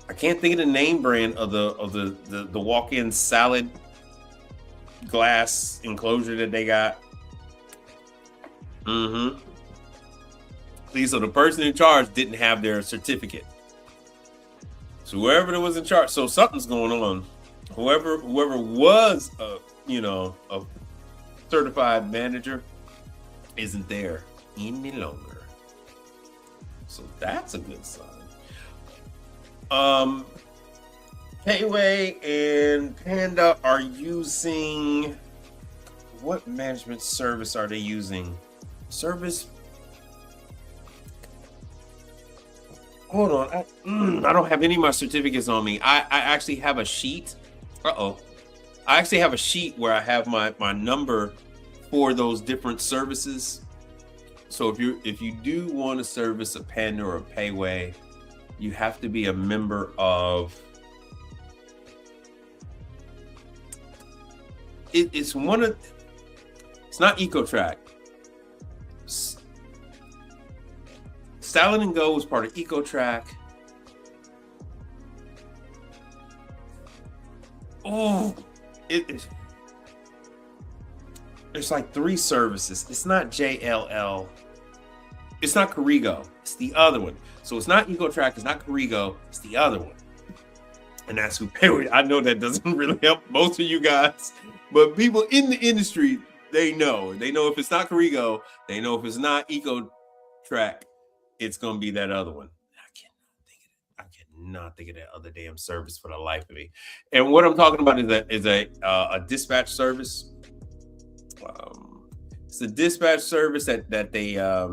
I can't think of the name brand of the walk-in salad glass enclosure that they got. See, so the person in charge didn't have their certificate. So whoever was in charge, so something's going on. Whoever was a certified manager isn't there any longer. So that's a good sign. Payway and Panda are using, what management service are they using? Hold on, I don't have any of my certificates on me. I actually have a sheet. I actually have a sheet where I have my number for those different services. So if you do want to service a Panda or a Payway, you have to be a member of. It's not EcoTrack. Silent and Go was part of EcoTrack. There's like 3 services. It's not JLL. It's not Corrigo. It's the other one. So it's not EcoTrack. It's not Corrigo. It's the other one. And that's who Payway. I know that doesn't really help most of you guys, but people in the industry, they know. They know if it's not Corrigo. They know if it's not EcoTrack, it's going to be that other one. cannot think of that other damn service for the life of me. And what I'm talking about is a dispatch service. It's a dispatch service that they my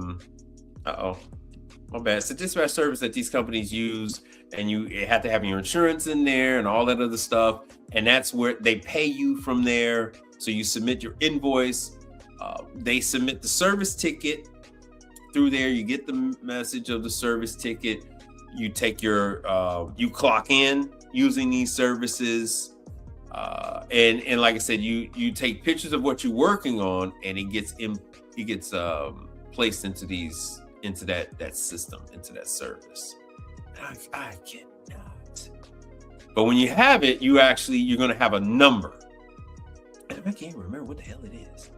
bad. It's a dispatch service that these companies use, and you have to have your insurance in there and all that other stuff. And that's where they pay you from there. So you submit your invoice. They submit the service ticket through there. You get the message of the service ticket. You take your you clock in using these services, and like I said, you take pictures of what you're working on, and it gets placed into that system, into that service. I cannot. But when you have it, you're going to have a number. And I can't remember what the hell it is.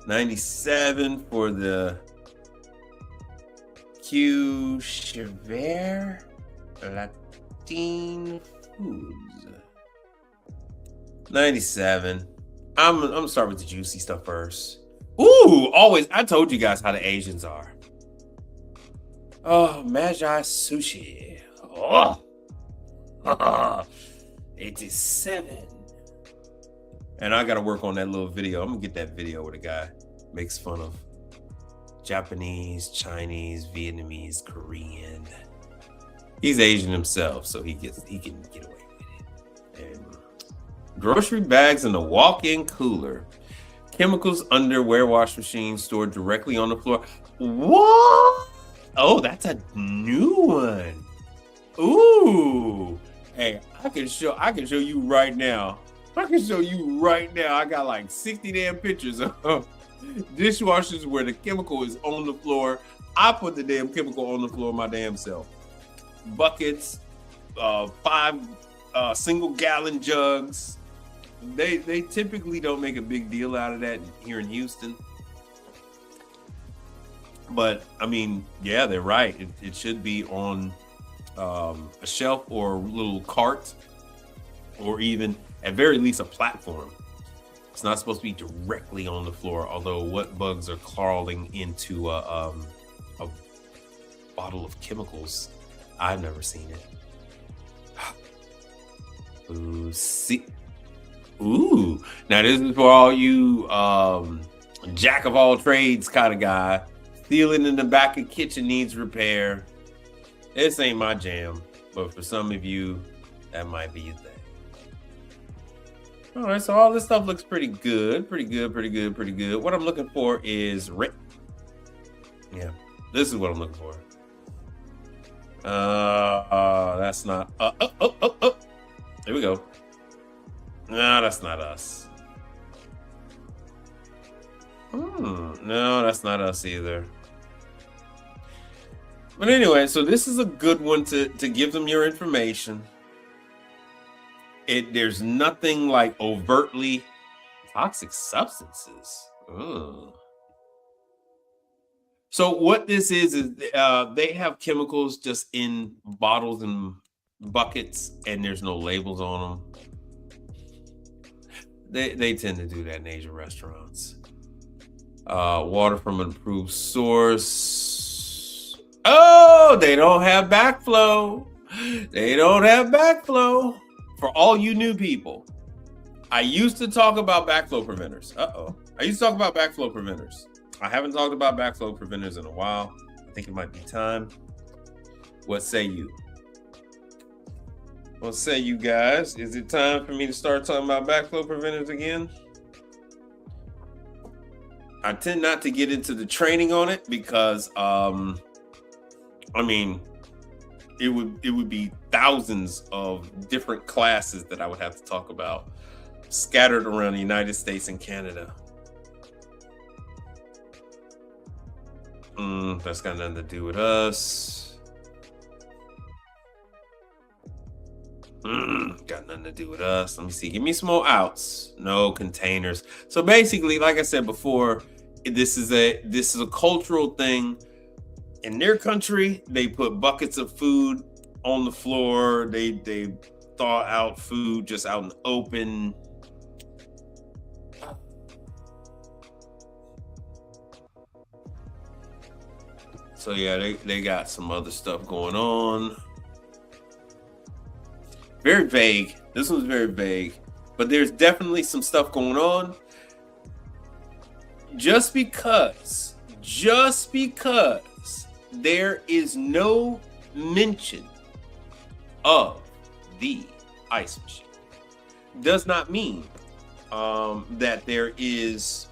97 for the Q Chever Latin Foods. 97. I'm gonna start with the juicy stuff first. Ooh, always. I told you guys how the Asians are. Oh, Magi Sushi. Oh, 87. And I got to work on that little video. I'm going to get that video where the guy makes fun of Japanese, Chinese, Vietnamese, Korean. He's Asian himself, so he can get away with it. And grocery bags in a walk-in cooler. Chemicals under wash machine stored directly on the floor. What? Oh, that's a new one. Ooh. Hey, I can show you right now. I got like 60 damn pictures of dishwashers where the chemical is on the floor. I put the damn chemical on the floor my damn self. Buckets, 5 single gallon jugs. They typically don't make a big deal out of that here in Houston. But I mean, yeah, they're right. It should be on a shelf or a little cart, or even at very least a platform. It's not supposed to be directly on the floor, although what bugs are crawling into a bottle of chemicals? I've never seen it. Ooh, see. Ooh, now this is for all you jack of all trades kind of guy. Ceiling in the back of kitchen needs repair. This ain't my jam, but for some of you, that might be a thing. All right, so all this stuff looks pretty good. What I'm looking for is yeah, this is what I'm looking for. That's not. Here we go. No, that's not us. No, that's not us either. But anyway, so this is a good one to give them your information. There's nothing like overtly toxic substances. Ugh. So what this is they have chemicals just in bottles and buckets, and there's no labels on them. They tend to do that in Asian restaurants. Water from an approved source. Oh, they don't have backflow. For all you new people, I used to talk about backflow preventers. I haven't talked about backflow preventers in a while. I think it might be time. What say you? What say you guys? Is it time for me to start talking about backflow preventers again? I tend not to get into the training on it because, I mean, it would be thousands of different classes that I would have to talk about, scattered around the United States and Canada. That's got nothing to do with us. Got nothing to do with us. Let me see. Give me some more outs. No containers. So basically, like I said before, this is a cultural thing. In their country, they put buckets of food on the floor. They thaw out food just out in the open. So yeah, they got some other stuff going on. Very vague. This one's very vague, but there's definitely some stuff going on. Just because there is no mention of the ice machine does not mean that there is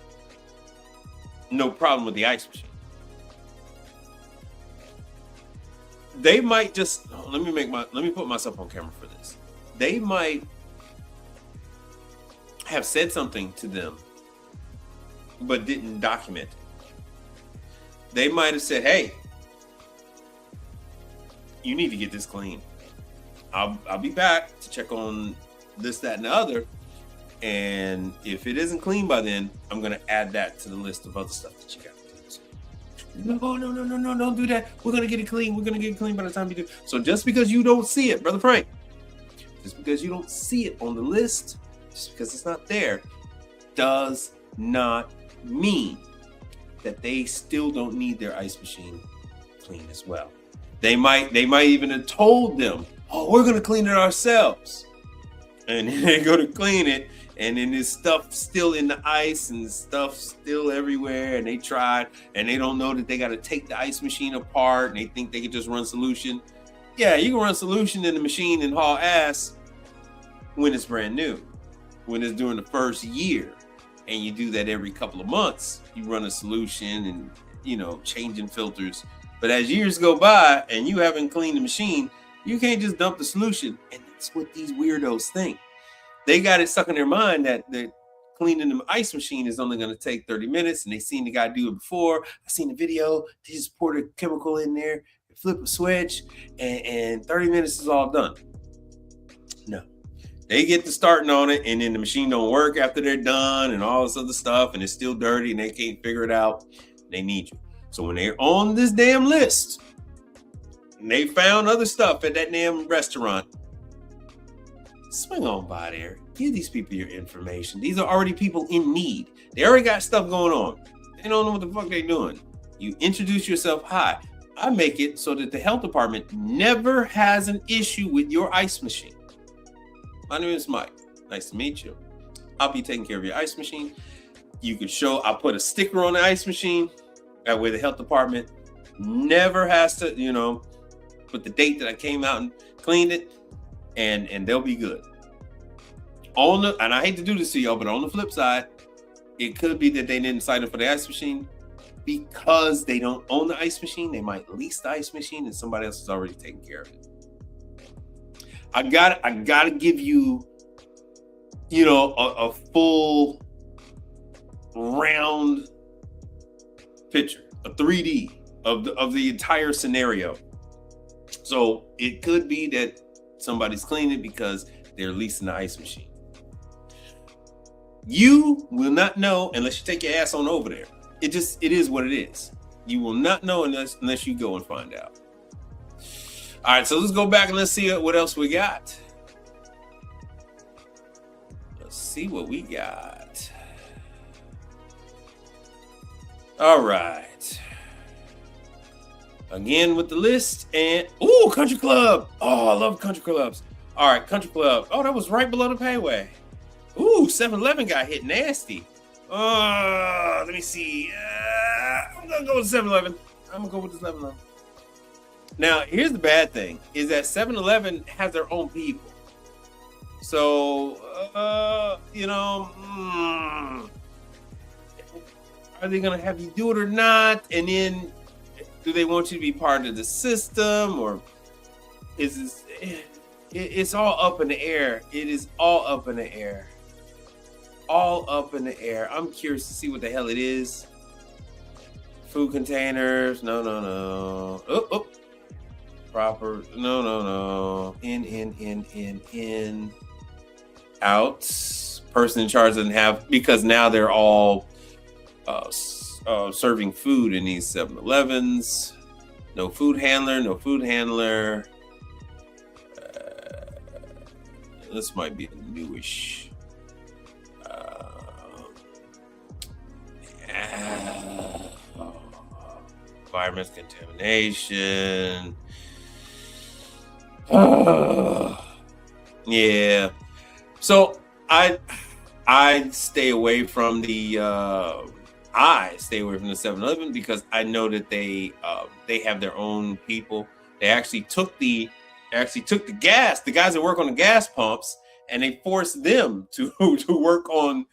no problem with the ice machine. They might just let me put myself on camera for this. They might have said something to them but didn't document it. They might have said, hey, you need to get this clean. I'll be back to check on this, that, and the other. And if it isn't clean by then, I'm going to add that to the list of other stuff that you got to do. No, don't do that. We're going to get it clean. We're going to get it clean by the time you do. So just because you don't see it, Brother Frank, just because you don't see it on the list, just because it's not there, does not mean that they still don't need their ice machine clean as well. They might even have told them, oh, we're going to clean it ourselves. And they go to clean it, and then there's stuff still in the ice and stuff still everywhere, and they tried, and they don't know that they got to take the ice machine apart, and they think they can just run solution. Yeah, you can run solution in the machine and haul ass when it's brand new, when it's during the first year, and you do that every couple of months. You run a solution and, you know, changing filters. But as years go by and you haven't cleaned the machine, you can't just dump the solution. And that's what these weirdos think. They got it stuck in their mind that cleaning the ice machine is only going to take 30 minutes. And they seen the guy do it before. I seen the video. They just poured a chemical in there, flip a switch, and 30 minutes is all done. No. They get to starting on it, and then the machine don't work after they're done and all this other stuff, and it's still dirty, and they can't figure it out. They need you. So when they're on this damn list, and they found other stuff at that damn restaurant, swing on by there. Give these people your information. These are already people in need. They already got stuff going on. They don't know what the fuck they're doing. You introduce yourself. Hi, I make it so that the health department never has an issue with your ice machine. My name is Mike. Nice to meet you. I'll be taking care of your ice machine. You can show, I'll put a sticker on the ice machine. That way the health department never has to, you know, put the date that I came out and cleaned it, and they'll be good. And I hate to do this to y'all, but on the flip side, it could be that they didn't sign up for the ice machine because they don't own the ice machine. They might lease the ice machine and somebody else is already taking care of it. I gotta give you, you know, a full round picture, a 3D of the entire scenario. So it could be that somebody's cleaning it because they're leasing the ice machine. You will not know unless you take your ass on over there. It is what it is. You will not know unless you go and find out. All right, so let's go back and let's see what else we got. Let's see what we got. All right. Again with the list, and Country Club. Oh, I love country clubs. All right, Country Club. Oh, that was right below the payway. 7-Eleven got hit nasty. Let me see. I'm gonna go with 7-Eleven. I'm gonna go with this 7-Eleven. Now, here's the bad thing: is that 7-Eleven has their own people. So, you know, are they gonna have you do it or not? And then, do they want you to be part of the system, or is this? It's all up in the air. It is all up in the air. All up in the air. I'm curious to see what the hell it is. Food containers. No. Oh. Proper. No. In. Out. Person in charge doesn't have, because now they're all serving food in these 7-Elevens. No food handler. This might be a newish. Environment contamination. Yeah. So I stay away from the 7-Eleven because I know that they have their own people. They actually took the gas, the guys that work on the gas pumps, and they forced them to work on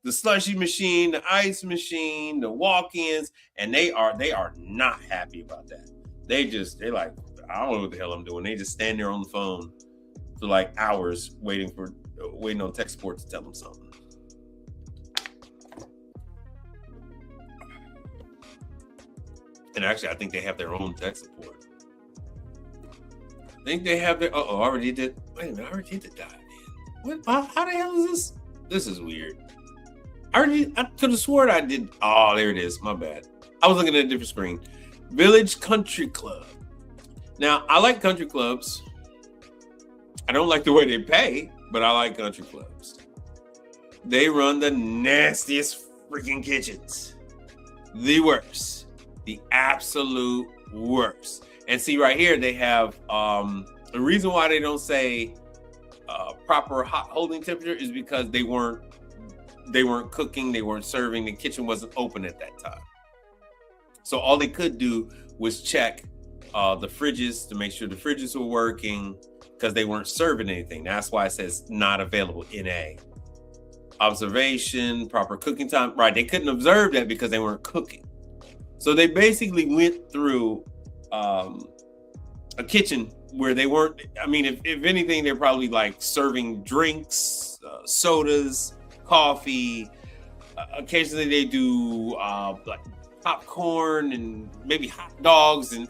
the slushy machine, the ice machine, the walk-ins, and they are not happy about that. They're like, I don't know what the hell I'm doing. They just stand there on the phone for like hours waiting on tech support to tell them something. And actually, I think they have their own tech support. I think they have their. I already did. Wait a minute, I already did the dive in. What? How the hell is this? This is weird. I could have sworn I did. Oh, there it is. My bad. I was looking at a different screen. Village Country Club. Now, I like country clubs. I don't like the way they pay, but I like country clubs. They run the nastiest freaking kitchens. The worst. The absolute worst. And see right here, they have the reason why they don't say proper hot holding temperature is because they weren't cooking, they weren't serving, the kitchen wasn't open at that time. So all they could do was check the fridges to make sure the fridges were working because they weren't serving anything. That's why it says not available, NA. Observation, proper cooking time. Right, they couldn't observe that because they weren't cooking. So they basically went through a kitchen where they weren't, I mean, if anything, they're probably like serving drinks, sodas, coffee. Occasionally they do like popcorn and maybe hot dogs and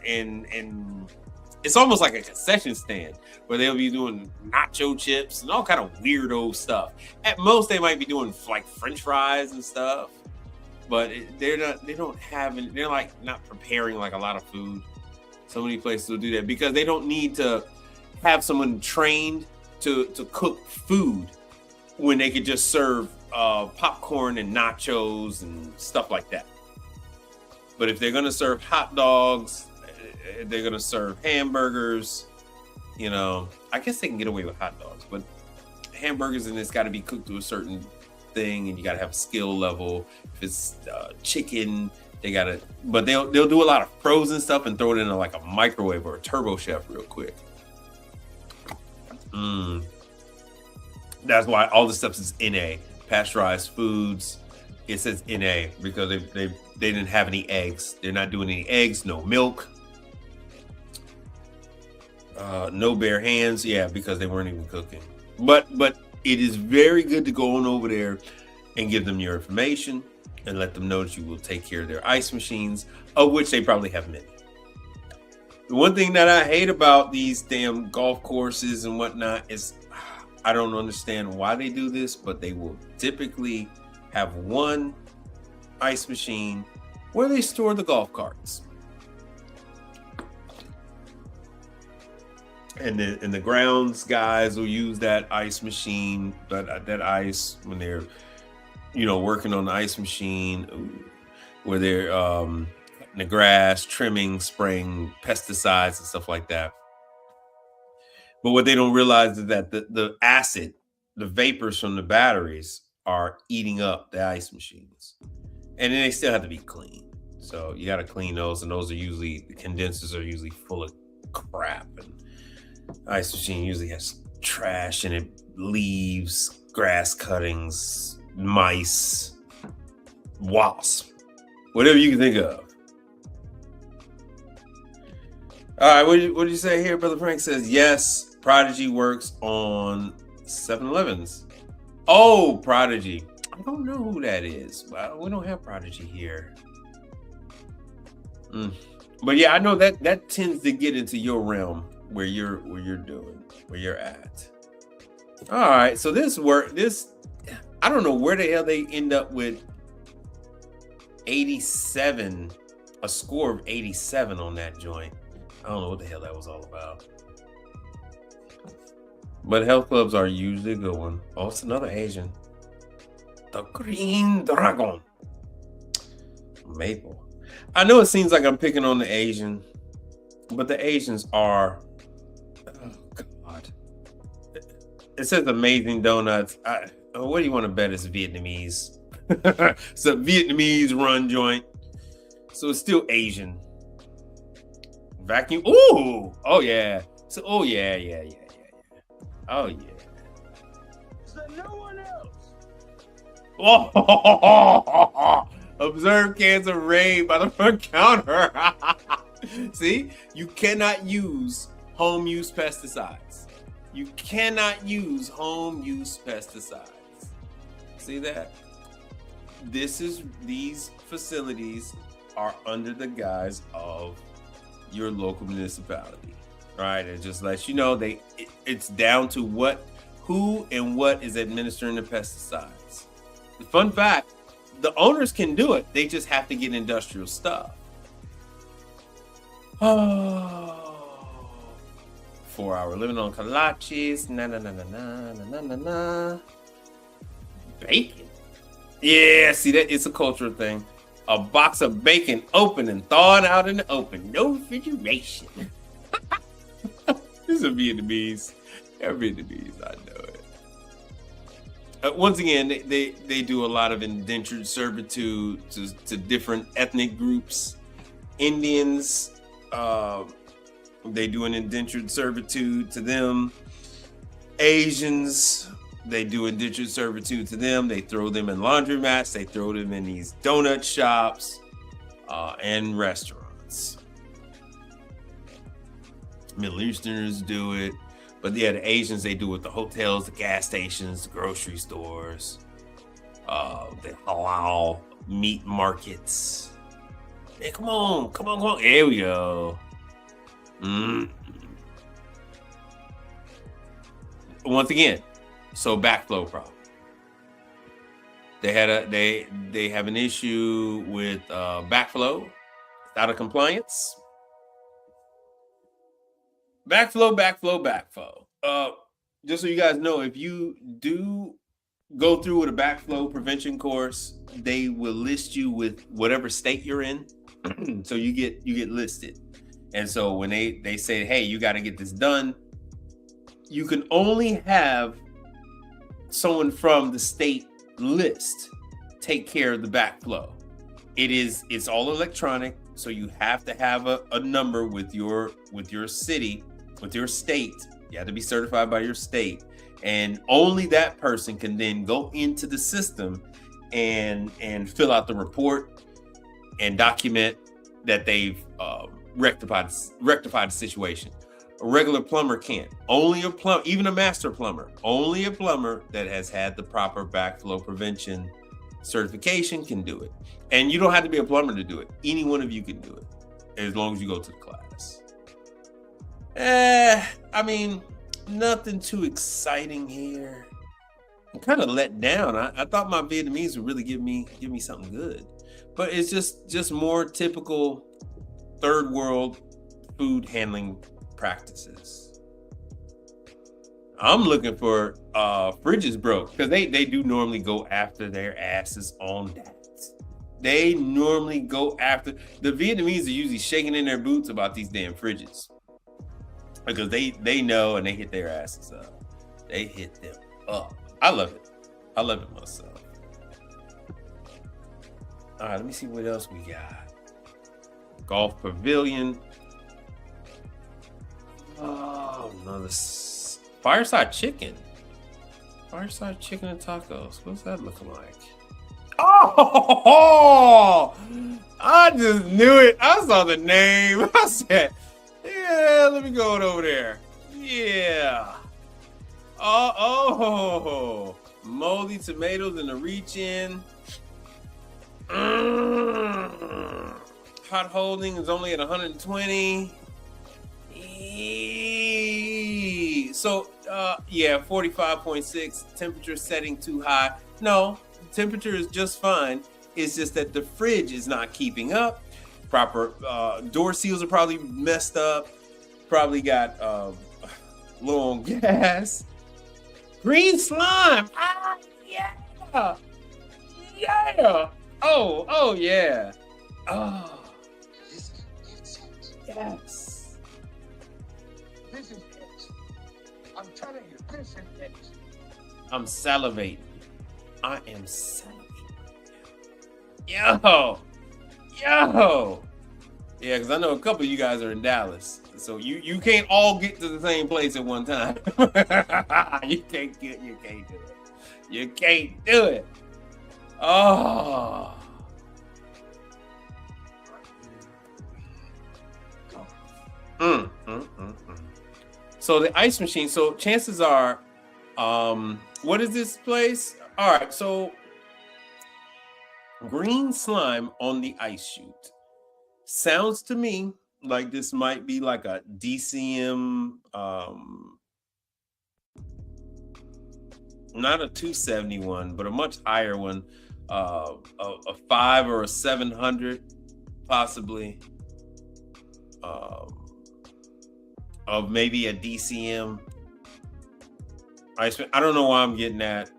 it's almost like a concession stand where they'll be doing nacho chips and all kind of weirdo stuff. At most, they might be doing like French fries and stuff, but they're like not preparing like a lot of food. So many places will do that because they don't need to have someone trained to cook food when they could just serve popcorn and nachos and stuff like that. But if they're gonna serve hot dogs, they're gonna serve hamburgers, I guess they can get away with hot dogs, but hamburgers, and it's got to be cooked to a certain thing, and you got to have a skill level. If it's chicken, but they'll do a lot of frozen stuff and throw it in like a microwave or a turbo chef real quick. That's why all the stuff is NA, pasteurized foods. It says NA because they didn't have any eggs. They're not doing any eggs, no milk. No bare hands, because they weren't even cooking. But it is very good to go on over there and give them your information and let them know that you will take care of their ice machines, of which they probably have many. The one thing that I hate about these damn golf courses and whatnot is I don't understand why they do this, but they will typically have one ice machine where they store the golf carts. And the grounds guys will use that ice machine, that ice when they're, working on the ice machine, where they're cutting the grass, trimming, spraying pesticides and stuff like that. But what they don't realize is that the acid, the vapors from the batteries are eating up the ice machines. And then they still have to be clean. So you got to clean those. And those are usually, the condensers are usually full of crap. And ice machine usually has trash in it, leaves, grass cuttings, mice, wasps, whatever you can think of. All right, what did you say here? Brother Frank says, yes, Prodigy works on 7-Elevens. Oh, Prodigy. I don't know who that is. Well, we don't have Prodigy here. But yeah, I know that tends to get into your realm where you're at. All right, so this I don't know where the hell they end up with 87, a score of 87 on that joint. I don't know what the hell that was all about. But health clubs are usually a good one. Oh, it's another Asian. The Green Dragon. Maple. I know it seems like I'm picking on the Asian, but the Asians are, oh God. It says amazing donuts. What do you want to bet it's Vietnamese? It's a Vietnamese run joint. So it's still Asian. Vacuum. Ooh. Oh yeah. So oh yeah. Oh yeah. So no one else. Oh, observe cans of raid by the front counter. See, you cannot use home use pesticides. You cannot use home use pesticides. See that? These facilities are under the guise of your local municipality, right? It just lets you know it's down to who and what is administering the pesticides. The fun fact, the owners can do it. They just have to get industrial stuff. Oh, 4 hour living on kolaches. Na. Bacon. Yeah, see that? It's a cultural thing. A box of bacon open and thawed out in the open. No refrigeration. This is a Vietnamese. They're Vietnamese, I know it. Once again, they do a lot of indentured servitude to different ethnic groups. Indians, they do an indentured servitude to them. Asians, they do indentured servitude to them. They throw them in laundromats. They throw them in these donut shops and restaurants. Middle Easterners do it. But yeah, the Asians, they do it at the hotels, the gas stations, the grocery stores, the halal meat markets. Hey, come on. Here we go. Once again, so backflow problem. They have an issue with backflow. It's out of compliance. Backflow. Just so you guys know, if you do go through with a backflow prevention course, they will list you with whatever state you're in. So you get listed. And so when they say, hey, you got to get this done, you can only have someone from the state list take care of the backflow. It's all electronic, so you have to have a number with your city, with your state. You have to be certified by your state, and only that person can then go into the system and fill out the report and document that they've rectified the situation. A regular plumber can't. Only a plumber, even a master plumber, only a plumber that has had the proper backflow prevention certification can do it. And you don't have to be a plumber to do it. Any one of you can do it, as long as you go to the class. I mean, nothing too exciting here. I'm kind of let down. I thought my Vietnamese would really give me something good, but it's just more typical third world food handling practices. I'm looking for fridges broke, because they do normally go after their asses on that. They normally go after the Vietnamese are usually shaking in their boots about these damn fridges, because they know, and they hit their asses up. They hit them up. I love it myself. All right, let me see what else we got. Golf pavilion. Oh no, this fireside chicken. Fireside chicken and tacos. What's that looking like? Oh, I just knew it. I saw the name. I said, yeah, let me go over there. Yeah. Oh, moldy tomatoes in the reach in. Hot holding is only at 120. So, yeah, 45.6. Temperature setting too high. No, temperature is just fine. It's just that the fridge is not keeping up. Proper door seals are probably messed up. Probably got low on gas. Green slime. Ah, yeah. Yeah. Oh, yeah. Oh, yes. This is it. I'm telling you, listen, X. I'm salivating. I am salivating. Yo. Yeah, because I know a couple of you guys are in Dallas. So you can't all get to the same place at one time. You can't do it. You can't do it. Oh. So the ice machine. So chances are, what is this place? All right. So green slime on the ice chute. Sounds to me like this might be like a DCM, not a 271, but a much higher one, a 5 or a 700, possibly, of maybe a DCM. I don't know why I'm getting that.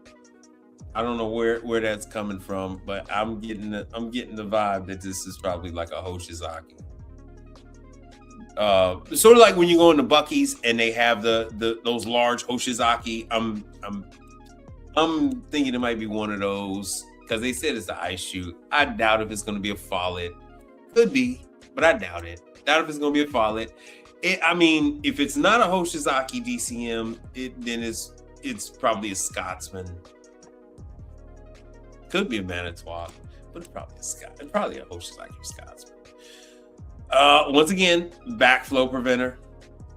I don't know where that's coming from, but I'm getting the vibe that this is probably like a Hoshizaki. Sort of like when you go into Buc-ee's and they have those large Hoshizaki. I'm thinking it might be one of those because they said it's the ice chute. I doubt if it's going to be a Follett. Could be, but I doubt it. Doubt if it's going to be a Follett. I mean, if it's not a Hoshizaki DCM, then it's probably a Scotsman. Could be a Manitowoc, but it's probably a Hoshizaki or Scotsman. Once again, backflow preventer.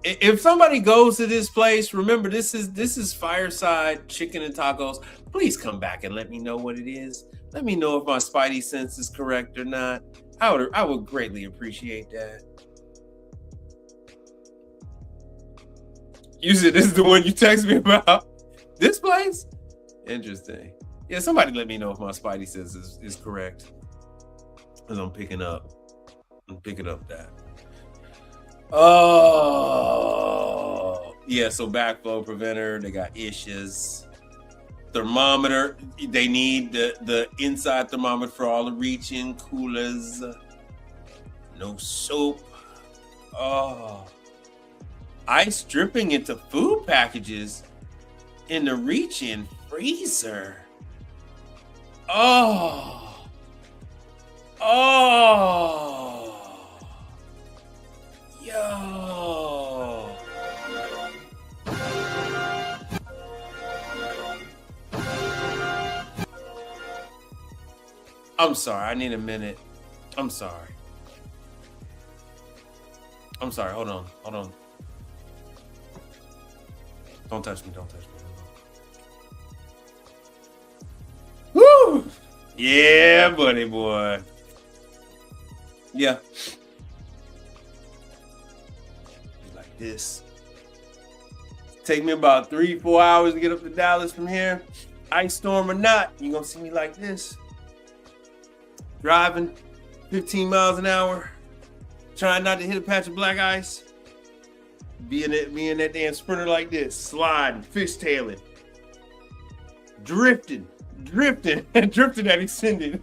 If somebody goes to this place, remember this is Fireside Chicken and Tacos. Please come back and let me know what it is. Let me know if my spidey sense is correct or not. I would greatly appreciate that. You said this is the one you text me about. This place? Interesting. Yeah, somebody let me know if my spidey sense is correct. Because I'm picking up that. Oh, yeah, so backflow preventer, they got issues. Thermometer, they need the inside thermometer for all the reach-in coolers. No soap. Oh. Ice dripping into food packages in the reach-in freezer. Oh. Yo. I'm sorry. I need a minute. I'm sorry. Hold on. Don't touch me. Woo! Yeah, buddy boy. Yeah. Like this. Take me about 3-4 hours to get up to Dallas from here. Ice storm or not, you're gonna see me like this. Driving 15 miles an hour, trying not to hit a patch of black ice. Being that damn sprinter like this, sliding, fishtailing, drifting that extended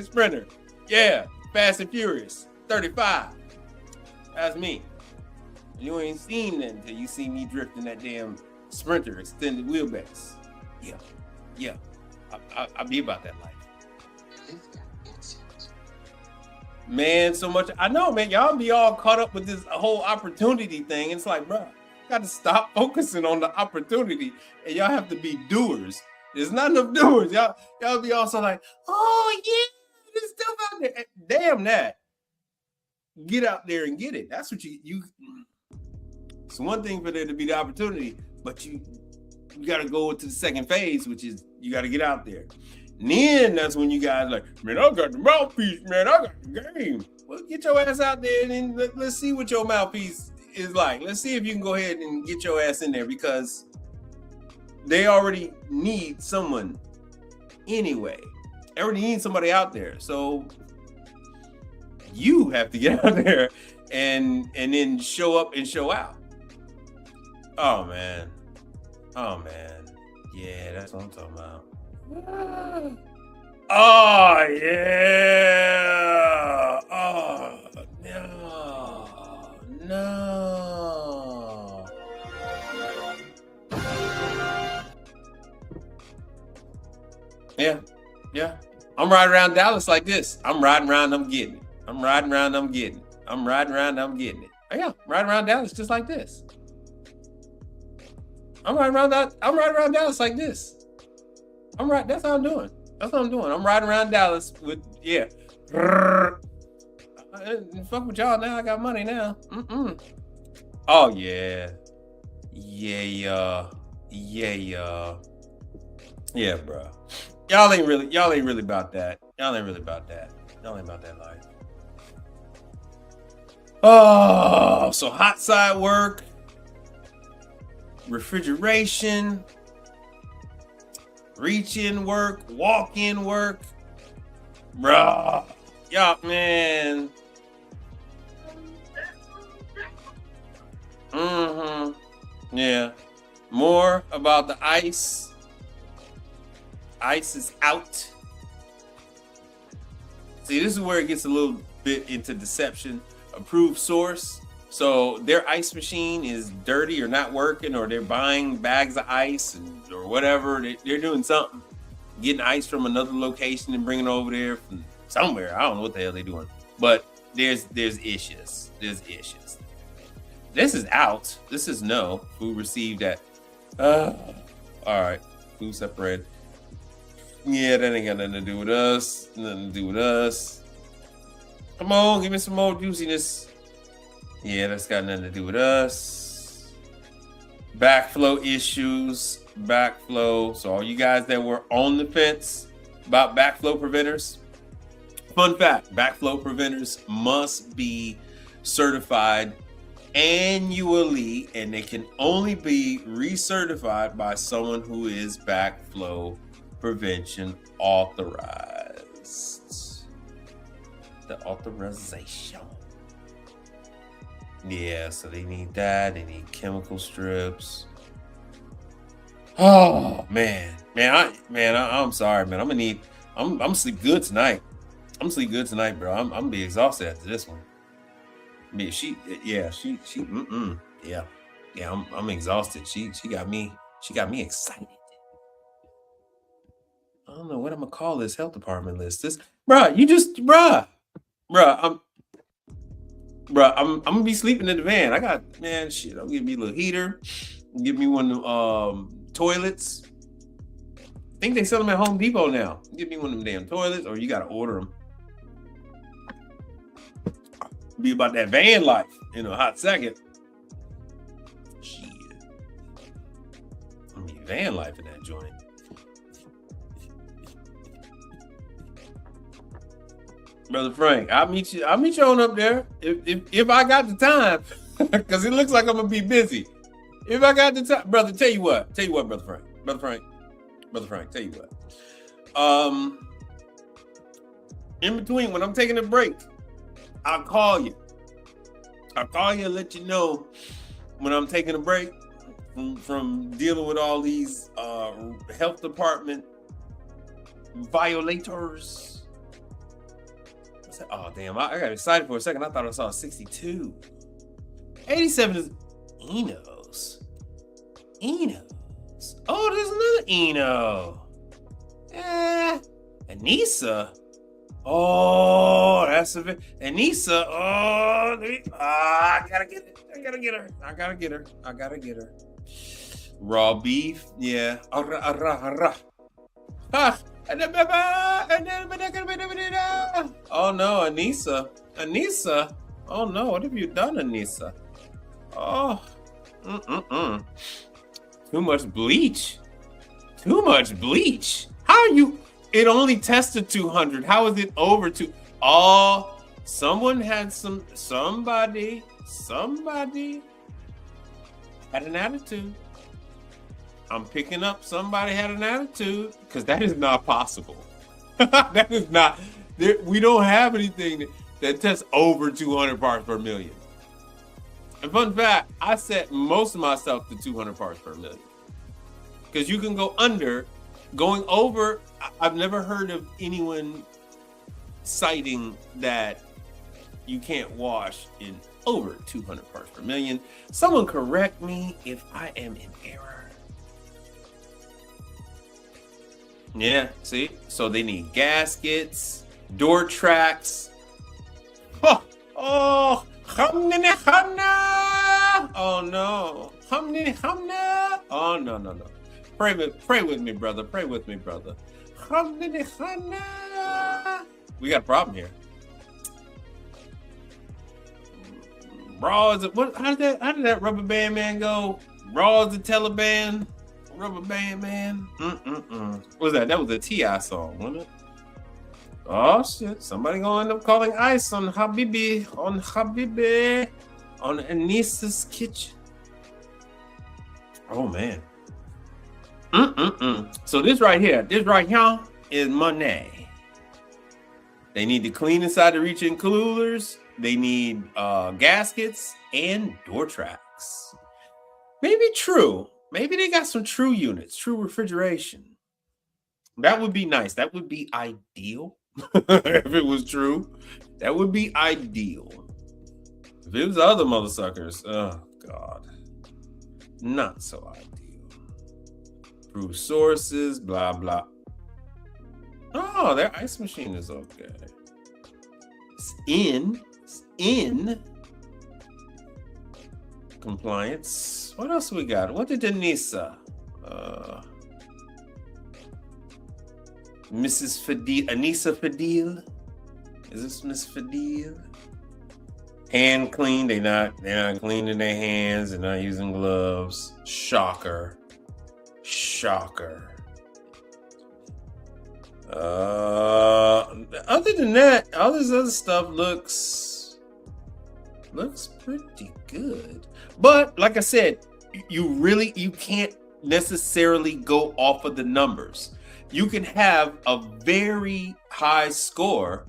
sprinter. Yeah, Fast and Furious, 35. That's me. You ain't seen that until you see me drifting that damn sprinter, extended wheelbase. Yeah. I be about that life. Man, so much. I know, man. Y'all be all caught up with this whole opportunity thing. It's like, bro, got to stop focusing on the opportunity, and y'all have to be doers. There's not enough doers. Y'all be also like, oh yeah, there's stuff out there. Damn that. Get out there and get it. That's what you. It's one thing for there to be the opportunity, but you got to go to the second phase, which is you got to get out there. And then that's when you guys like, man, I got the mouthpiece, man. I got the game. Well, get your ass out there and then let's see what your mouthpiece is like. Let's see if you can go ahead and get your ass in there because they already need someone anyway. They already need somebody out there. So you have to get out there and then show up and show out. Oh man. Yeah, that's what I'm talking about. Oh yeah. Oh no. Yeah. I'm riding around Dallas like this. I'm riding around, I'm getting it. I'm riding around, I'm getting it. I'm riding around, I'm getting it. Oh, yeah, riding around Dallas just like this. I'm riding around Dallas like this. That's how I'm doing. I'm riding around Dallas with, yeah. Fuck with y'all now. I got money now. Oh, yeah. Yeah, bro. Y'all ain't really about that. Y'all ain't about that life. Oh, so hot side work, refrigeration, reach in work, walk in work, bro. Y'all, man. Yeah. More about the ice. Ice is out. See, this is where it gets a little bit into deception. Approved source. So their ice machine is dirty or not working, or they're buying bags of ice or whatever. They're doing something. Getting ice from another location and bringing it over there from somewhere. I don't know what the hell they're doing. But there's issues. This is out. This is no. Food received at. All right. Food separated. Yeah, that ain't got nothing to do with us. Come on, give me some more juiciness. Yeah, that's got nothing to do with us. Backflow issues. Backflow. So all you guys that were on the fence about backflow preventers. Fun fact, backflow preventers must be certified annually, and they can only be recertified by someone who is backflow prevention authorized. The authorization. Yeah, so they need that. They need chemical strips. Oh man, I'm sorry, man. I'm gonna sleep good tonight. I'm bro. I'm gonna be exhausted after this one. I'm exhausted. She got me excited. I don't know what I'm gonna call this health department list. I'm gonna be sleeping in the van. I'll give me a little heater. Give me one of them toilets. I think they sell them at Home Depot now. Give me one of them damn toilets, or you gotta order them. Be about that van life in a hot second. Shit. I mean, van life in that joint. Brother Frank, I'll meet you on up there if I got the time, because it looks like I'm gonna be busy. If I got the time, brother, tell you what, brother Frank, tell you what. In between, when I'm taking a break, I'll call you and let you know when I'm taking a break from dealing with all these health department violators. Oh, damn. I got excited for a second. I thought I saw 62. 87 is Enos. Oh, there's another Eno. Anissa. Oh, that's a bit. Anissa. Oh, I gotta get her. Raw beef. Yeah. Oh no, Anissa. Oh no, what have you done, Anissa? Oh, Too much bleach. How are you? It only tested 200. How is it over to? Oh, somebody had an attitude. I'm picking up somebody had an attitude, because that is not possible. That is not. We don't have anything that tests over 200 parts per million. And fun fact, I set most of myself to 200 parts per million. Because you can go under. Going over, I've never heard of anyone citing that you can't wash in over 200 parts per million. Someone correct me if I am in error. Yeah, see? So they need gaskets, door tracks. Oh, oh, hamnini hamna. Oh no. Hamnini hamna. Oh no, no, no. Pray with me, brother. Pray with me, brother. Hamnini hamna. We got a problem here. Raw is what? How did that Rubber Band Man go? Raw is the Taliban. Rubber Band Man. What was that? That was a T.I. song, wasn't it? Oh shit! Somebody gonna end up calling ICE on Habibi, on Anissa's kitchen. Oh man. So this right here is money. They need to clean inside the reach-in coolers. They need gaskets and door tracks. Maybe true. Maybe they got some true units, true refrigeration. That would be nice. That would be ideal. If it was true, that would be ideal. If it was other mother suckers, oh God, not so ideal. Proof sources, blah blah. Oh, their ice machine is okay. It's in compliance. What else we got? What did Anissa? Mrs. Fadil, Anissa Fadil. Is this Miss Fadil? Hand clean. They're not cleaning their hands. They're not using gloves. Shocker. Other than that, all this other stuff looks pretty good. But like I said, you can't necessarily go off of the numbers. You can have a very high score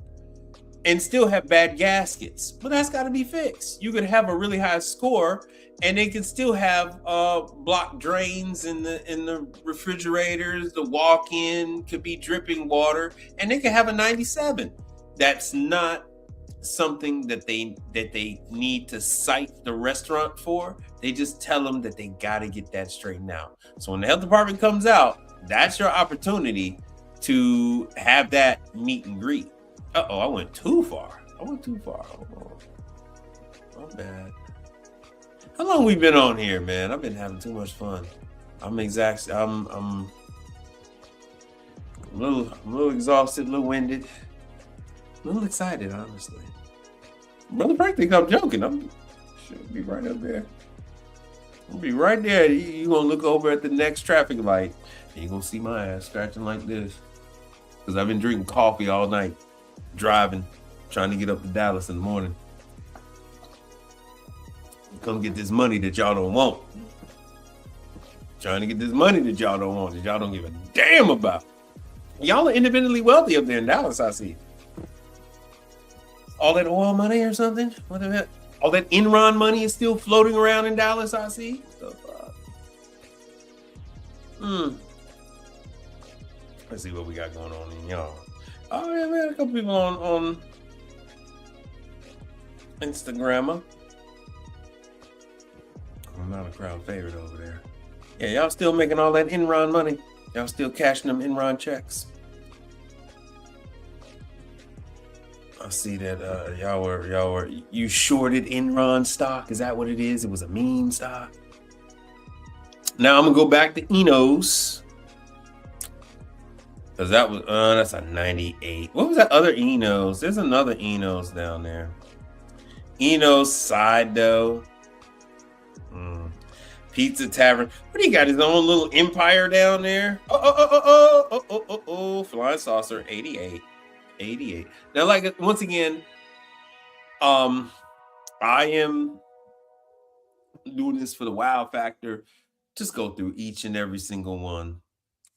and still have bad gaskets, but that's got to be fixed. You could have a really high score and they can still have blocked drains in the refrigerators. The walk-in could be dripping water, and they could have a 97. That's not something that they need to cite the restaurant for. They just tell them that they got to get that straightened out. So when the health department comes out, that's your opportunity to have that meet and greet. I went too far. Oh, bad. How long we been on here, man? I've been having too much fun. I'm a little exhausted, a little winded, a little excited, honestly. Brother Frank think I'm joking. Should be right up there. I'll be right there. You gonna look over at the next traffic light and you gonna see my ass scratching like this. Because I've been drinking coffee all night, driving, trying to get up to Dallas in the morning. Come get this money that y'all don't want. Trying to get this money that y'all don't want, that y'all don't give a damn about. Y'all are independently wealthy up there in Dallas, I see. All that oil money or something? What the heck? All that Enron money is still floating around in Dallas, I see. Let's see what we got going on in y'all. Oh yeah, man, a couple people on Instagram. I'm not a crowd favorite over there. Yeah, y'all still making all that Enron money. Y'all still cashing them Enron checks. I see that you shorted Enron stock. Is that what it is? It was a meme stock. Now I'm gonna go back to Enos. Cause that was that's a 98. What was that other Enos? There's another Enos down there. Enos side dough. Pizza Tavern. What do you got? His own little empire down there? Flying Saucer 88. Now, like, once again, I am doing this for the wow factor. Just go through each and every single one.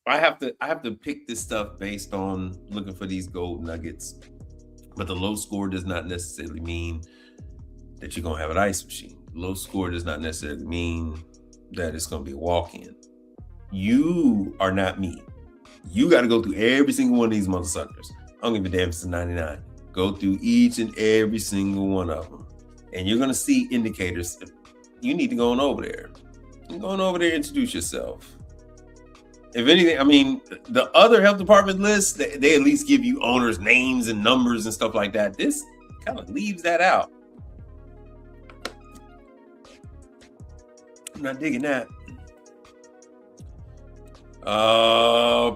I have to pick this stuff based on looking for these gold nuggets. But the low score does not necessarily mean that you're gonna have an ice machine. Low score does not necessarily mean that it's gonna be a walk-in. You are not me. You got to go through every single one of these mother suckers. I don't give a damn if it's a 99. Go through each and every single one of them, and you're gonna see indicators. You need to go on over there. You go on over there, introduce yourself. If anything, I mean, the other health department lists, they at least give you owners' names and numbers and stuff like that. This kind of leaves that out. I'm not digging that.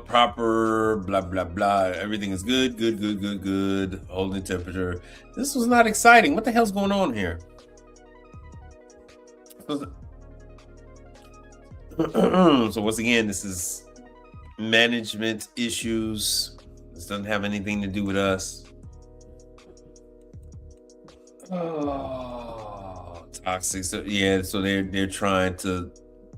Proper blah blah blah. Everything is good. Holding temperature. This was not exciting. What the hell's going on here? So once again, this is management issues. This doesn't have anything to do with us. Oh, toxic. So yeah, so they're trying to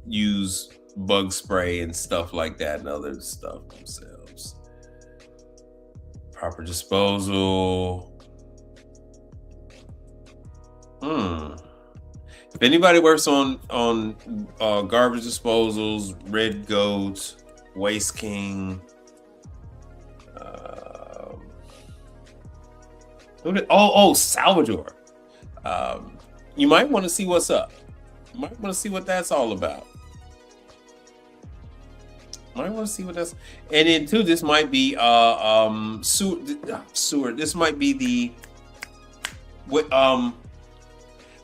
use bug spray and stuff like that and other stuff themselves. Proper disposal. If anybody works on garbage disposals, Red Goat, Waste King, Salvador. You might want to see what's up. You might want to see what that's all about. Might want to see what that's. And then too, this might be sewer. This might be the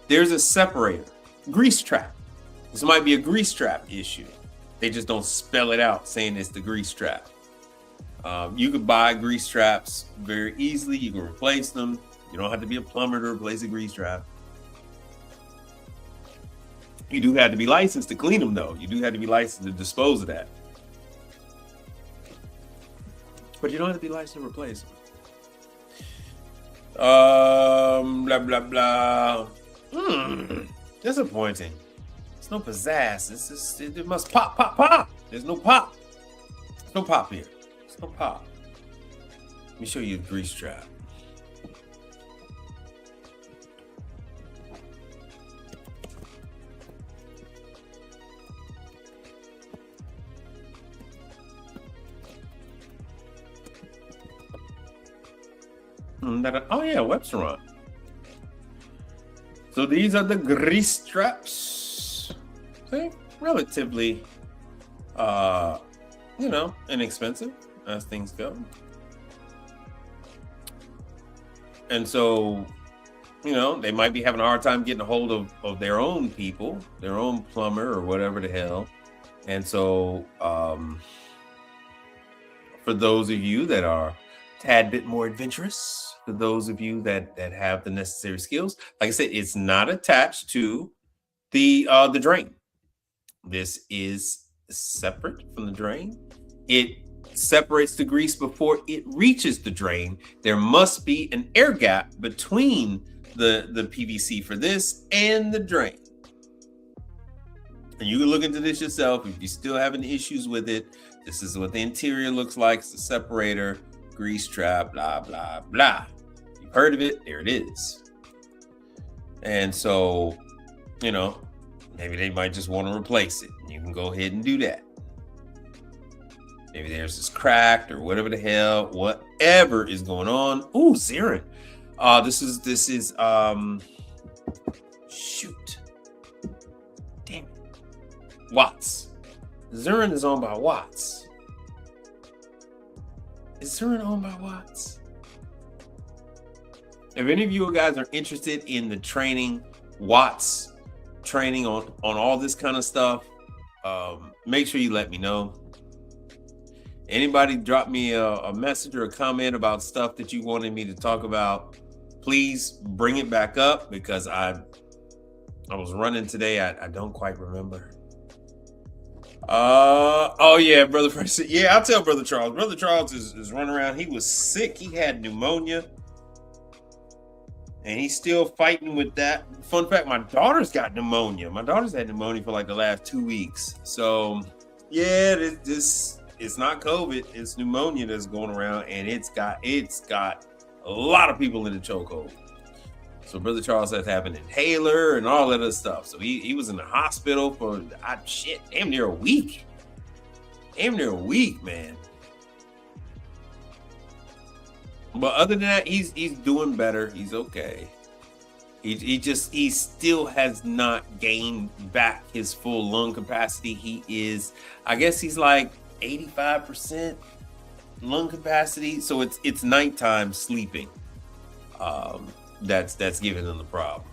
there's a separator, grease trap. This might be a grease trap issue. They just don't spell it out saying it's the grease trap. You could buy grease traps very easily. You can replace them. You don't have to be a plumber to replace a grease trap. You do have to be licensed to clean them, though. You do have to be licensed to dispose of that. But you don't have to be licensed to replace them. Blah, blah, blah. Disappointing. There's no pizzazz. It's just, it must pop. There's no pop. There's no pop here. There's no pop. Let me show you a grease trap. Oh yeah, Websteron. So these are the grease traps. See, relatively, inexpensive as things go. And so, they might be having a hard time getting a hold of their own people, their own plumber or whatever the hell. And so, for those of you that are a tad bit more adventurous, for those of you that have the necessary skills, like I said, it's not attached to the drain. This is separate from the drain. It separates the grease before it reaches the drain. There must be an air gap between the PVC for this and the drain. And you can look into this yourself if you're still having issues with it. This is what the interior looks like. It's a separator, grease trap, blah, blah, blah. You've heard of it. There it is. And so, maybe they might just want to replace it. You can go ahead and do that. Maybe there's this cracked or whatever the hell, whatever is going on. Ooh, Xerin. This is shoot. Damn it. Watts. Xerin is owned by Watts. Is Xerin owned by Watts? If any of you guys are interested in the training, Watts training on all this kind of stuff, make sure you let me know. Anybody drop me a message or a comment about stuff that you wanted me to talk about, please bring it back up, because I was running today. I don't quite remember. Oh yeah, Brother Francis. Yeah, I'll tell Brother Charles. Brother Charles is running around. He was sick. He had pneumonia. And he's still fighting with that. Fun fact, my daughter's got pneumonia. My daughter's had pneumonia for like the last 2 weeks. So yeah, this it's not COVID, it's pneumonia that's going around, and it's got a lot of people in the chokehold. So Brother Charles has to have an inhaler and all that other stuff. So he was in the hospital for damn near a week. Damn near a week, man. But other than that, he's doing better. He's okay. He still has not gained back his full lung capacity. I guess he's like 85% lung capacity. So it's nighttime sleeping. That's giving them the problem.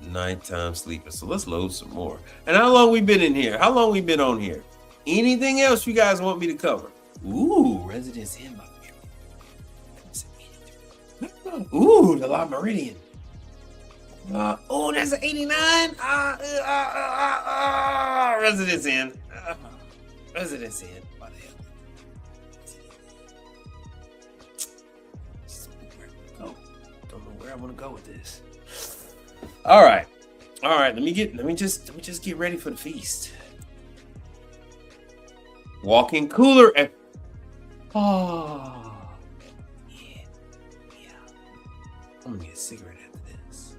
Nighttime sleeping. So let's load some more. And how long we been in here? How long we been on here? Anything else you guys want me to cover? Ooh, Residence Inn. Ooh, the La Meridian. Oh, that's an 89. Residence Inn. Residence Inn. What the hell? Don't know where I want to go with this. All right. Let me just get ready for the feast. Walk-in cooler at yeah. I'm gonna get a cigarette after this.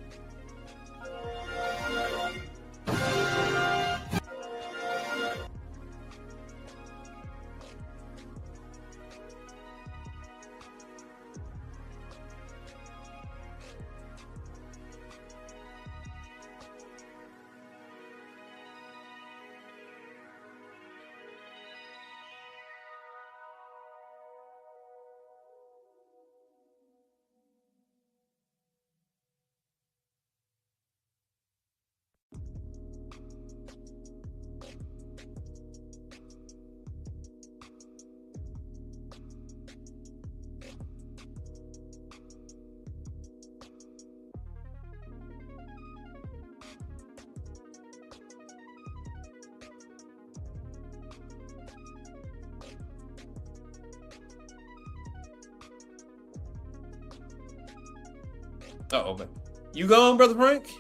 Okay. You going, Brother Frank?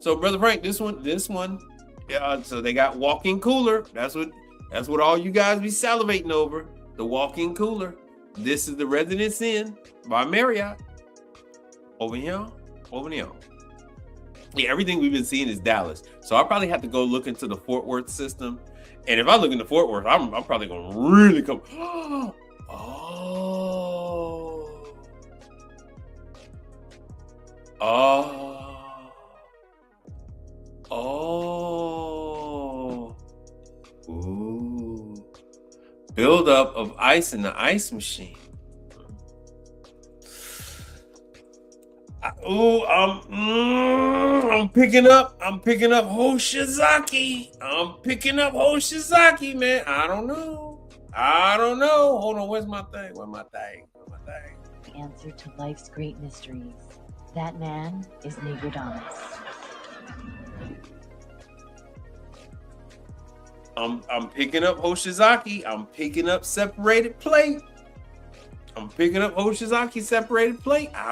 So, Brother Frank, this one. Yeah. So they got walk-in cooler. That's what all you guys be salivating over. The walk-in cooler. This is the Residence Inn by Marriott. Over here. Yeah, everything we've been seeing is Dallas. So I probably have to go look into the Fort Worth system. And if I look into Fort Worth, I'm probably gonna really come. Ooh. Build-up of ice in the ice machine. I'm picking up Hoshizaki. Man. I don't know. Hold on, where's my thing? The answer to life's great mysteries. That man is Negrodamus. I'm picking up Hoshizaki. I'm picking up separated plate. I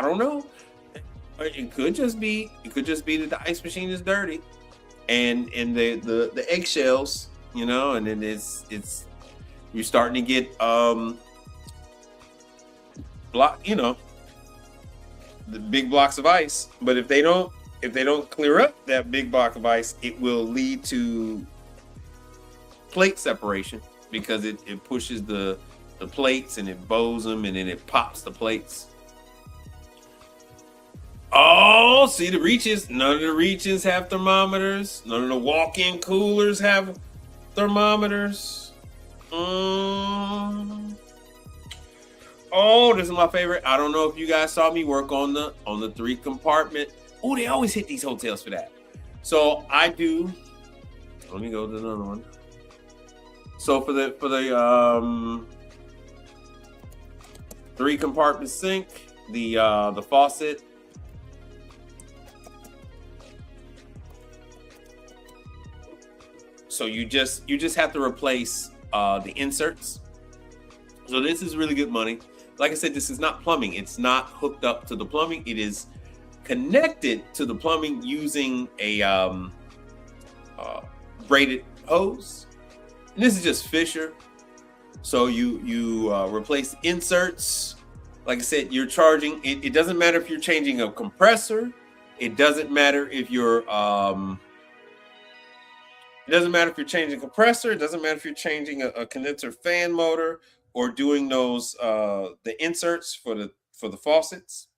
don't know. It could just be that the ice machine is dirty, and the eggshells, and then it's you're starting to get the big blocks of ice. But if they don't clear up that big block of ice, it will lead to plate separation, because it pushes the plates and it bows them, and then it pops the plates. Oh, see the reaches. None of the reaches have thermometers. None of the walk-in coolers have thermometers. Oh, this is my favorite. I don't know if you guys saw me work on the 3-compartment. Oh, they always hit these hotels for that. So I do. Let me go to another one. So for the 3-compartment sink, the faucet. So you just have to replace the inserts. So this is really good money. Like I said, this is not plumbing. It's not hooked up to the plumbing. It is connected to the plumbing using a braided hose. And this is just Fisher. So you replace the inserts. Like I said, you're charging. It doesn't matter if you're changing a compressor. It doesn't matter if you're It doesn't matter if you're changing a compressor. It doesn't matter if you're changing a condenser fan motor or doing those the inserts for the faucets.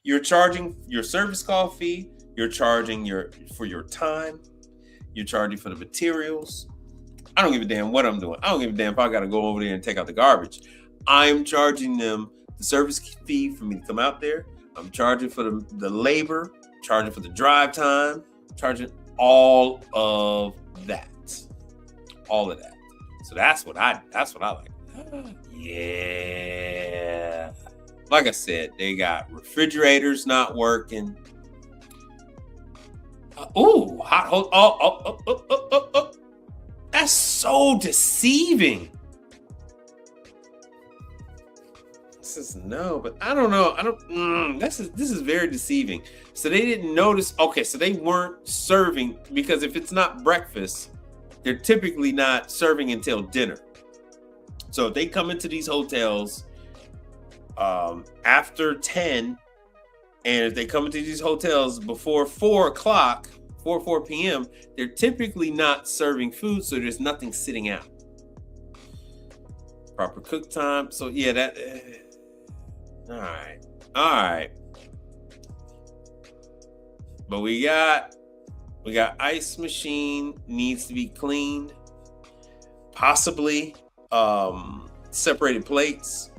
You're charging your service call fee. You're charging for your time. You're charging for the materials. I don't give a damn what I'm doing. I don't give a damn if I got to go over there and take out the garbage. I'm charging them the service fee for me to come out there. I'm charging for the labor, charging for the drive time, charging all of that. All of that. So that's what I like. Yeah. Like I said, they got refrigerators not working. Hot. That's so deceiving. This is no, but I don't know. This is very deceiving. So they didn't notice. Okay, so they weren't serving because if it's not breakfast, they're typically not serving until dinner. So if they come into these hotels after 10, and if they come into these hotels before 4 p.m., they're typically not serving food, so there's nothing sitting out. Proper cook time. So yeah, that. All right. But we got ice machine needs to be cleaned. Possibly separated plates,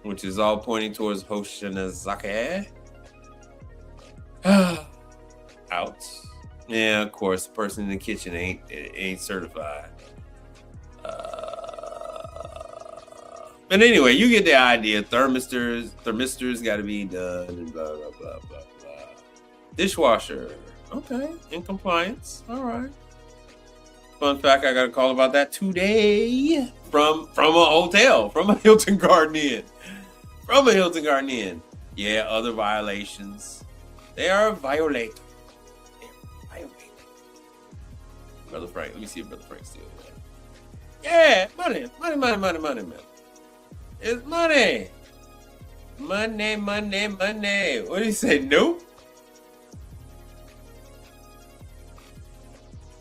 which is all pointing towards Hoshinazake. Out. Yeah, of course, the person in the kitchen ain't certified. But anyway, you get the idea. Thermistors got to be done, and blah blah blah blah blah. Dishwasher, okay, in compliance. All right. Fun fact, I got a call about that today from a hotel, from a Hilton Garden Inn. Yeah, other violations. They are violating. Brother Frank, let me see if Brother Frank's still there. Yeah, money. It's money. Money. What did he say? Nope.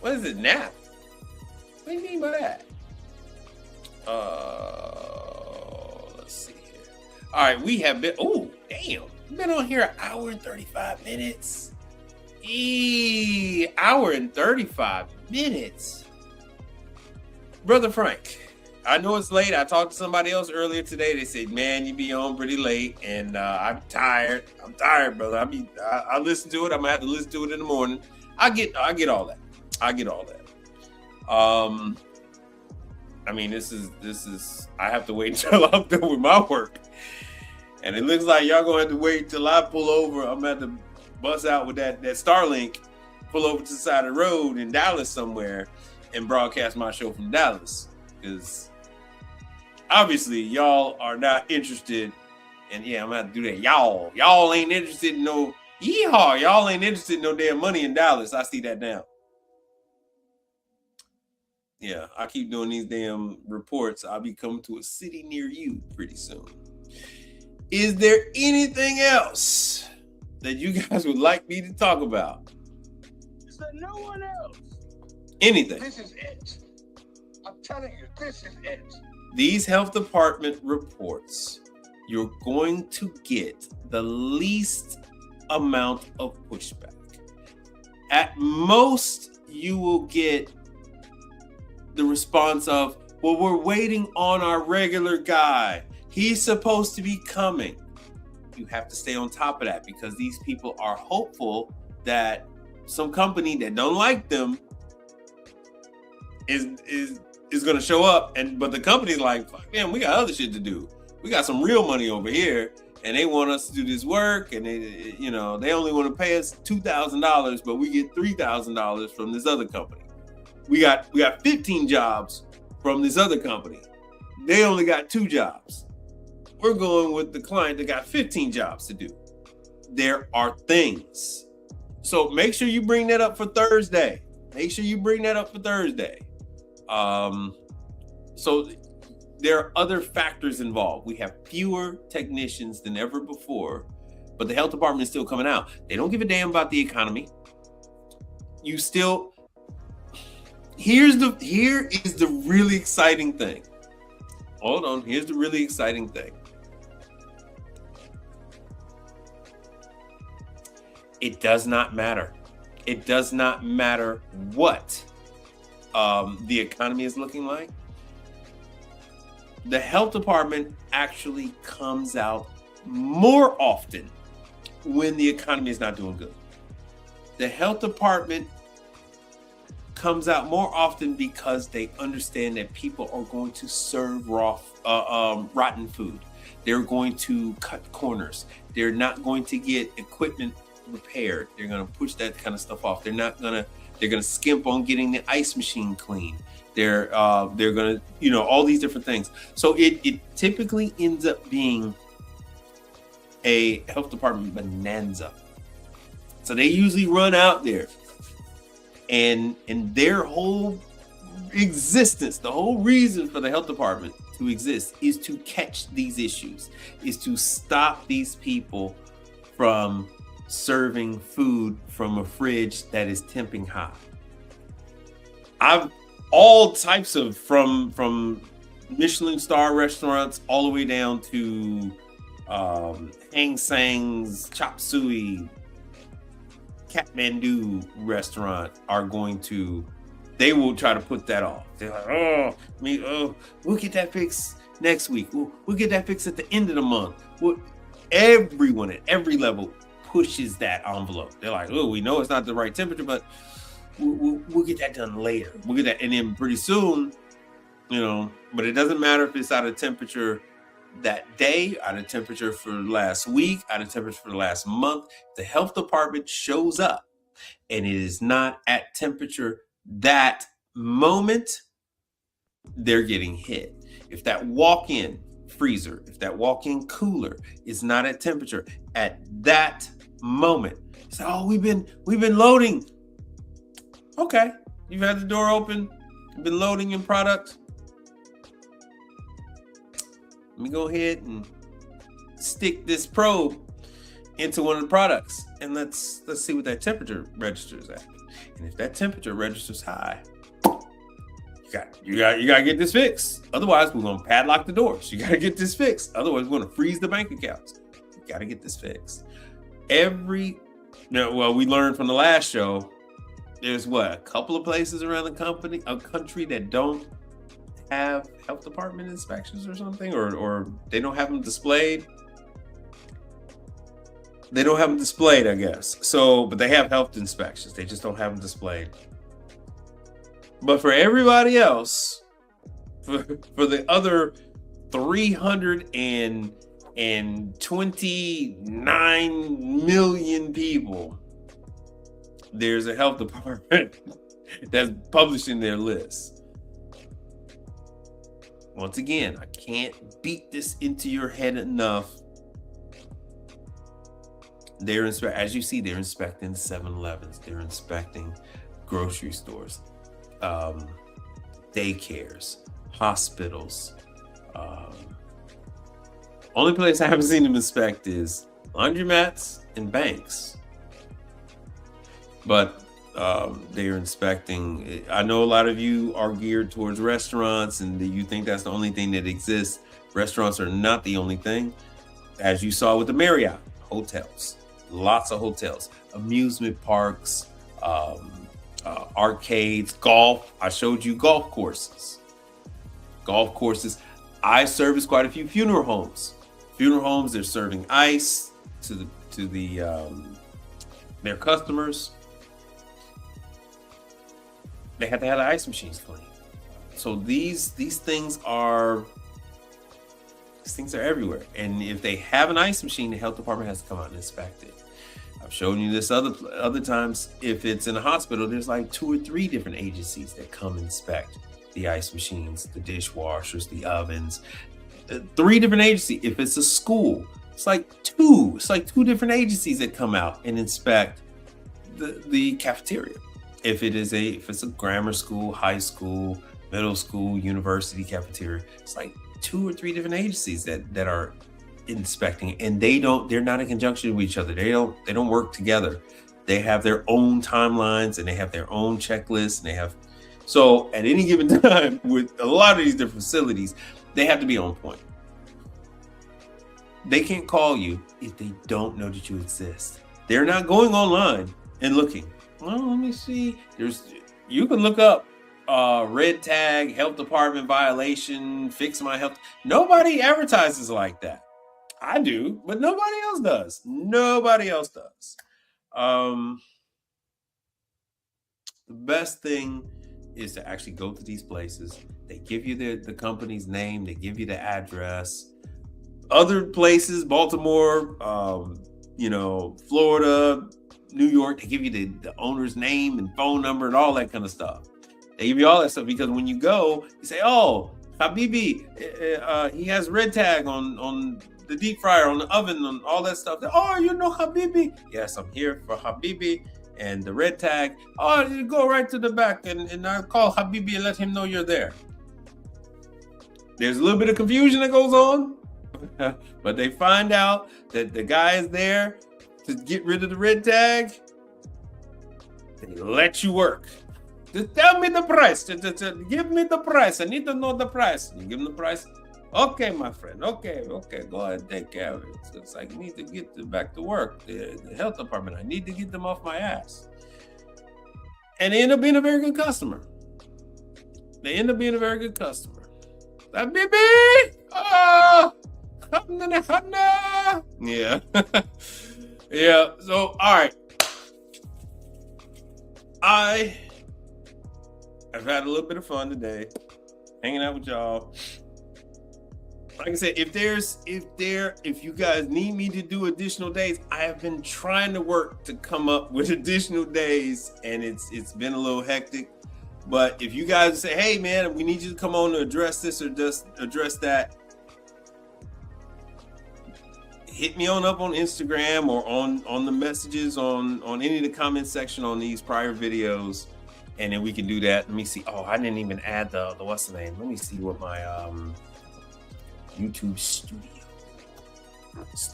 What is it, nap? What do you mean by that? Let's see here. All right, we have been. Oh, damn. We've been on here an hour and 35 minutes. Hour and 35 minutes. Brother Frank, I know it's late. I talked to somebody else earlier today. They said, man, you be on pretty late. And I'm tired. Brother. I listen to it. I'm going to have to listen to it in the morning. I get all that. I mean, this is I have to wait until I'm done with my work. And it looks like y'all gonna have to wait till I pull over. I'm gonna have to bust out with that Starlink, pull over to the side of the road in Dallas somewhere and broadcast my show from Dallas. Because obviously y'all are not interested. And yeah, I'm gonna have to do that. Y'all ain't interested in no yeehaw. Y'all ain't interested in no damn money in Dallas. I see that now. Yeah, I keep doing these damn reports. I'll be coming to a city near you pretty soon. Is there anything else that you guys would like me to talk about? Is there no one else? Anything. This is it. I'm telling you, this is it. These health department reports, you're going to get the least amount of pushback. At most, you will get the response of, well, we're waiting on our regular guy. He's supposed to be coming. You have to stay on top of that because these people are hopeful that some company that don't like them is going to show up. But the company's like, fuck, man, we got other shit to do. We got some real money over here, and they want us to do this work, and they only want to pay us $2,000, but we get $3,000 from this other company. We got 15 jobs from this other company. They only got 2 jobs. We're going with the client that got 15 jobs to do. There are things. So make sure you bring that up for Thursday. So there are other factors involved. We have fewer technicians than ever before, but the health department is still coming out. They don't give a damn about the economy. Here is the really exciting thing. Hold on. Here's the really exciting thing. It does not matter. It does not matter what the economy is looking like, the health department actually comes out more often when the economy is not doing good. The health department comes out more often because they understand that people are going to serve rotten food. They're going to cut corners. They're not going to get equipment repaired. They're going to push that kind of stuff off. They're going to skimp on getting the ice machine clean. They're going to, all these different things. So it typically ends up being a health department bonanza. So they usually run out there, and their whole existence, the whole reason for the health department to exist is to catch these issues, is to stop these people from serving food from a fridge that is temping hot. I've all types of from Michelin star restaurants all the way down to Hang Sang's Chop Suey Kathmandu restaurant they will try to put that off. They're like, we'll get that fixed next week. We'll get that fixed at the end of the month. Everyone at every level pushes that envelope. They're like, we know it's not the right temperature, but we'll get that done later. We'll get that, and then pretty soon, but it doesn't matter if it's out of temperature that day, out of temperature for last week, out of temperature for the last month. The health department shows up and it is not at temperature that moment, they're getting hit. If that walk-in freezer, if that walk-in cooler is not at temperature at that moment, so we've been loading. Okay, you've had the door open, you've been loading your product. Let me go ahead and stick this probe into one of the products, and let's see what that temperature registers at. And if that temperature registers high, you got to get this fixed. Otherwise, we're going to padlock the doors. You got to get this fixed. Otherwise, we're going to freeze the bank accounts. You got to get this fixed. We learned from the last show, there's a couple of places around a country that don't have health department inspections or something, or they don't have them displayed. They don't have them displayed, I guess. So, but they have health inspections. They just don't have them displayed. But for everybody else, for the other 329 million people, there's a health department that's publishing their list. Once again, I can't beat this into your head enough. As you see, they're inspecting 7-Elevens. They're inspecting grocery stores, daycares, hospitals. Only place I haven't seen them inspect is laundromats and banks. But they're inspecting. I know a lot of you are geared towards restaurants and you think that's the only thing that exists. Restaurants are not the only thing. As you saw with the Marriott, hotels, lots of hotels, amusement parks, arcades, golf. I showed you golf courses. I service quite a few funeral homes. They're serving ice to their customers. They have to have the ice machines clean. So these things are everywhere. And if they have an ice machine, the health department has to come out and inspect it. I've shown you this other times. If it's in a hospital, there's like 2 or 3 different agencies that come inspect the ice machines, the dishwashers, the ovens. 3 different agencies. If it's a school, it's like 2 different agencies that come out and inspect the cafeteria. If it's a grammar school, high school, middle school, university cafeteria, it's like 2 or 3 different agencies that are inspecting, and they're not in conjunction with each other. They don't work together. They have their own timelines and they have their own checklists, and so at any given time with a lot of these different facilities, they have to be on point. They can't call you if they don't know that you exist. They're not going online and looking. Well, let me see. You can look up red tag, health department violation, fix my health. Nobody advertises like that. I do, but nobody else does. Nobody else does. The best thing is to actually go to these places. They give you the company's name. They give you the address. Other places, Baltimore, Florida, New York, they give you the owner's name and phone number and all that kind of stuff. They give you all that stuff because when you go, you say, oh, Habibi, he has red tag on the deep fryer, on the oven, and all that stuff. Oh, you know Habibi? Yes, I'm here for Habibi. And the red tag, oh, you go right to the back and I'll call Habibi and let him know you're there. There's a little bit of confusion that goes on, but they find out that the guy is there to get rid of the red tag. They let you work. Just tell me the price. Just give me the price. I need to know the price. You give them the price. Okay, my friend. Okay. Go ahead and take care of it. It's like I need to get back to work. The health department. I need to get them off my ass. And they end up being a very good customer. That baby. Yeah. Yeah. So, all right. I've had a little bit of fun today, hanging out with y'all. Like I said, if you guys need me to do additional days, I have been trying to work to come up with additional days, and it's been a little hectic. But if you guys say, hey man, we need you to come on to address this or just address that, hit me up on Instagram or on the messages on any of the comment section on these prior videos, and then we can do that. Let me see. Oh, I didn't even add the what's the name? Let me see what my YouTube studio. Let's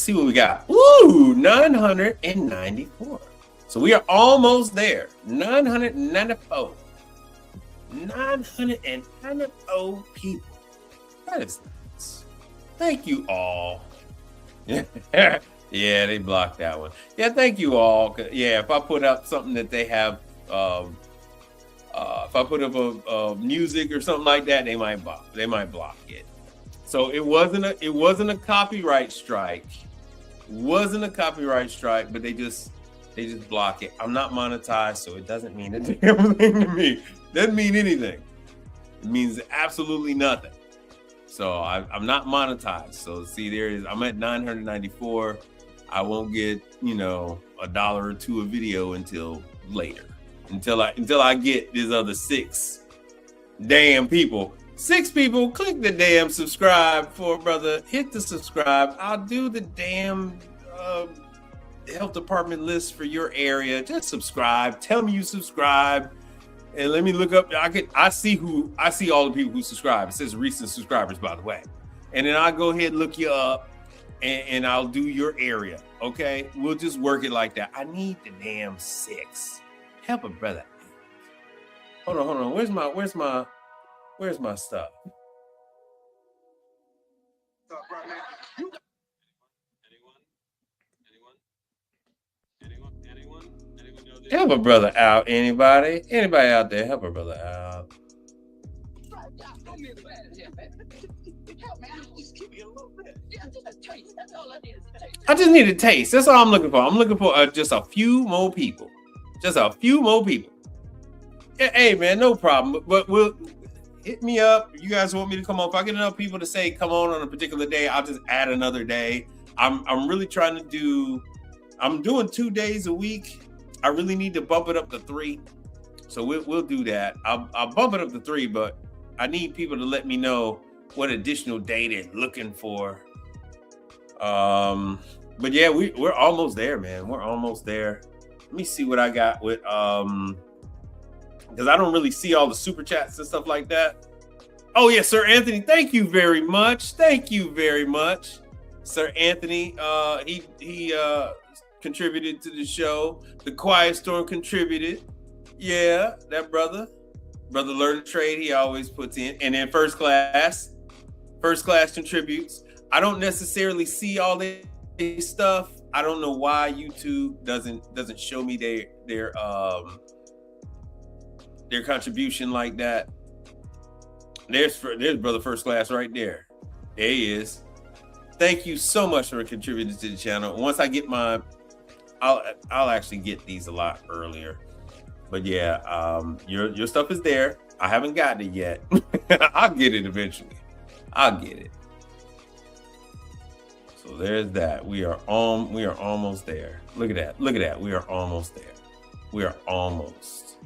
see what we got. Ooh, 994. So we are almost there. 994. 994 people. That is nice. Thank you all. Yeah, they blocked that one. Yeah, thank you all. Yeah, if I put up something that they have, if I put up a music or something like that, they might block it. So it wasn't a copyright strike. But they just block it. I'm not monetized, so it doesn't mean a damn thing to me. Doesn't mean anything. It means absolutely nothing. So I'm not monetized. So see, I'm at 994. I won't get, $1 or $2 a video until later. Until I get these other 6 damn people. 6 people, click the damn subscribe for brother. Hit the subscribe. I'll do the damn health department list for your area. Just subscribe. Tell me you subscribe. And let me look up. I see all the people who subscribe. It says recent subscribers, by the way. And then I'll go ahead and look you up and I'll do your area. Okay? We'll just work it like that. I need the damn 6. Help a brother. Hold on. Where's my stuff? Help a brother out. Anybody out there? Help a brother out. I just need a taste. That's all I'm looking for. I'm looking for just a few more people. Hey man, no problem. But we'll hit me up. If you guys want me to come on, if I get enough people to say come on a particular day, I'll just add another day. I'm really trying to do. I'm doing 2 days a week. I really need to bump it up to 3. So we'll do that. I'll bump it up to 3, but I need people to let me know what additional day they're looking for. But yeah, we're almost there, man. We're almost there. Let me see what I got with because I don't really see all the super chats and stuff like that. Oh yeah, Sir Anthony, thank you very much. Sir Anthony, he contributed to the show. The Quiet Storm contributed. Yeah, that brother Learn to Trade, he always puts in. And then First Class contributes. I don't necessarily see all their stuff. I don't know why YouTube doesn't show me their their contribution like that, there's Brother First Class right there. There he is. Thank you so much for contributing to the channel. Once I get my, I'll actually get these a lot earlier. But yeah, your stuff is there. I haven't gotten it yet. I'll get it eventually. I'll get it. So there's that. We are almost there. Look at that. Look at that. We are almost there. We are almost.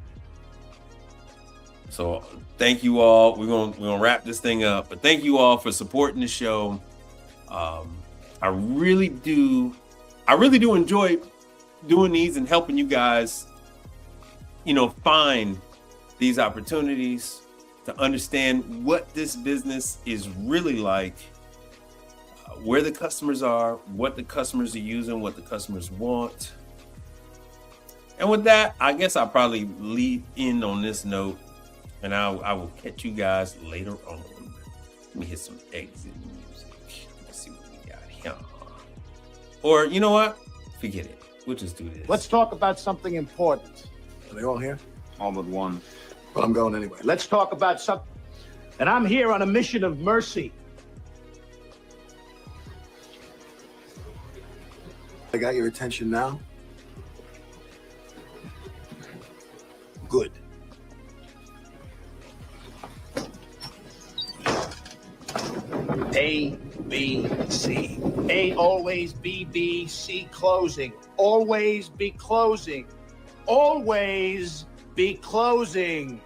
So thank you all. We're gonna wrap this thing up. But thank you all for supporting the show. I really do enjoy doing these and helping you guys, you know, find these opportunities to understand what this business is really like, where the customers are, what the customers are using, what the customers want. And with that, I guess I'll probably leave in on this note, and I will catch you guys later on. Let me hit some exit music. Let's see what we got here. Or you know what? Forget it. We'll just do this. Let's talk about something important. Are they all here? All but one. Well, I'm going anyway. Let's talk about something. And I'm here on a mission of mercy. I got your attention now? Good. A, B, C. A always B, B, C closing. Always be closing. Always be closing.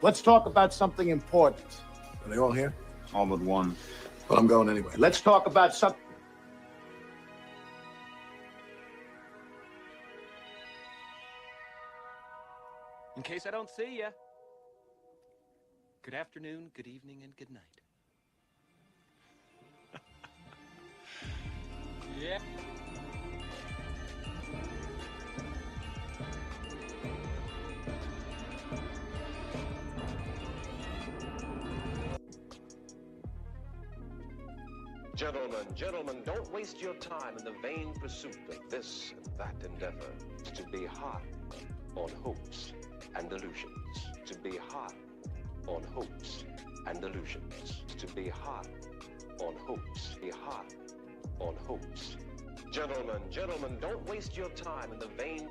Let's talk about something important. Are they all here? All but one. Well, I'm going anyway. Let's talk about something. In case I don't see ya, good afternoon, good evening, and good night. Yeah. Gentlemen, don't waste your time in the vain pursuit of this and that endeavor. To be hot on hopes and delusions. To be hot on hopes and delusions. To be hot on hopes. Be hot on hopes. Gentlemen, don't waste your time in the vain...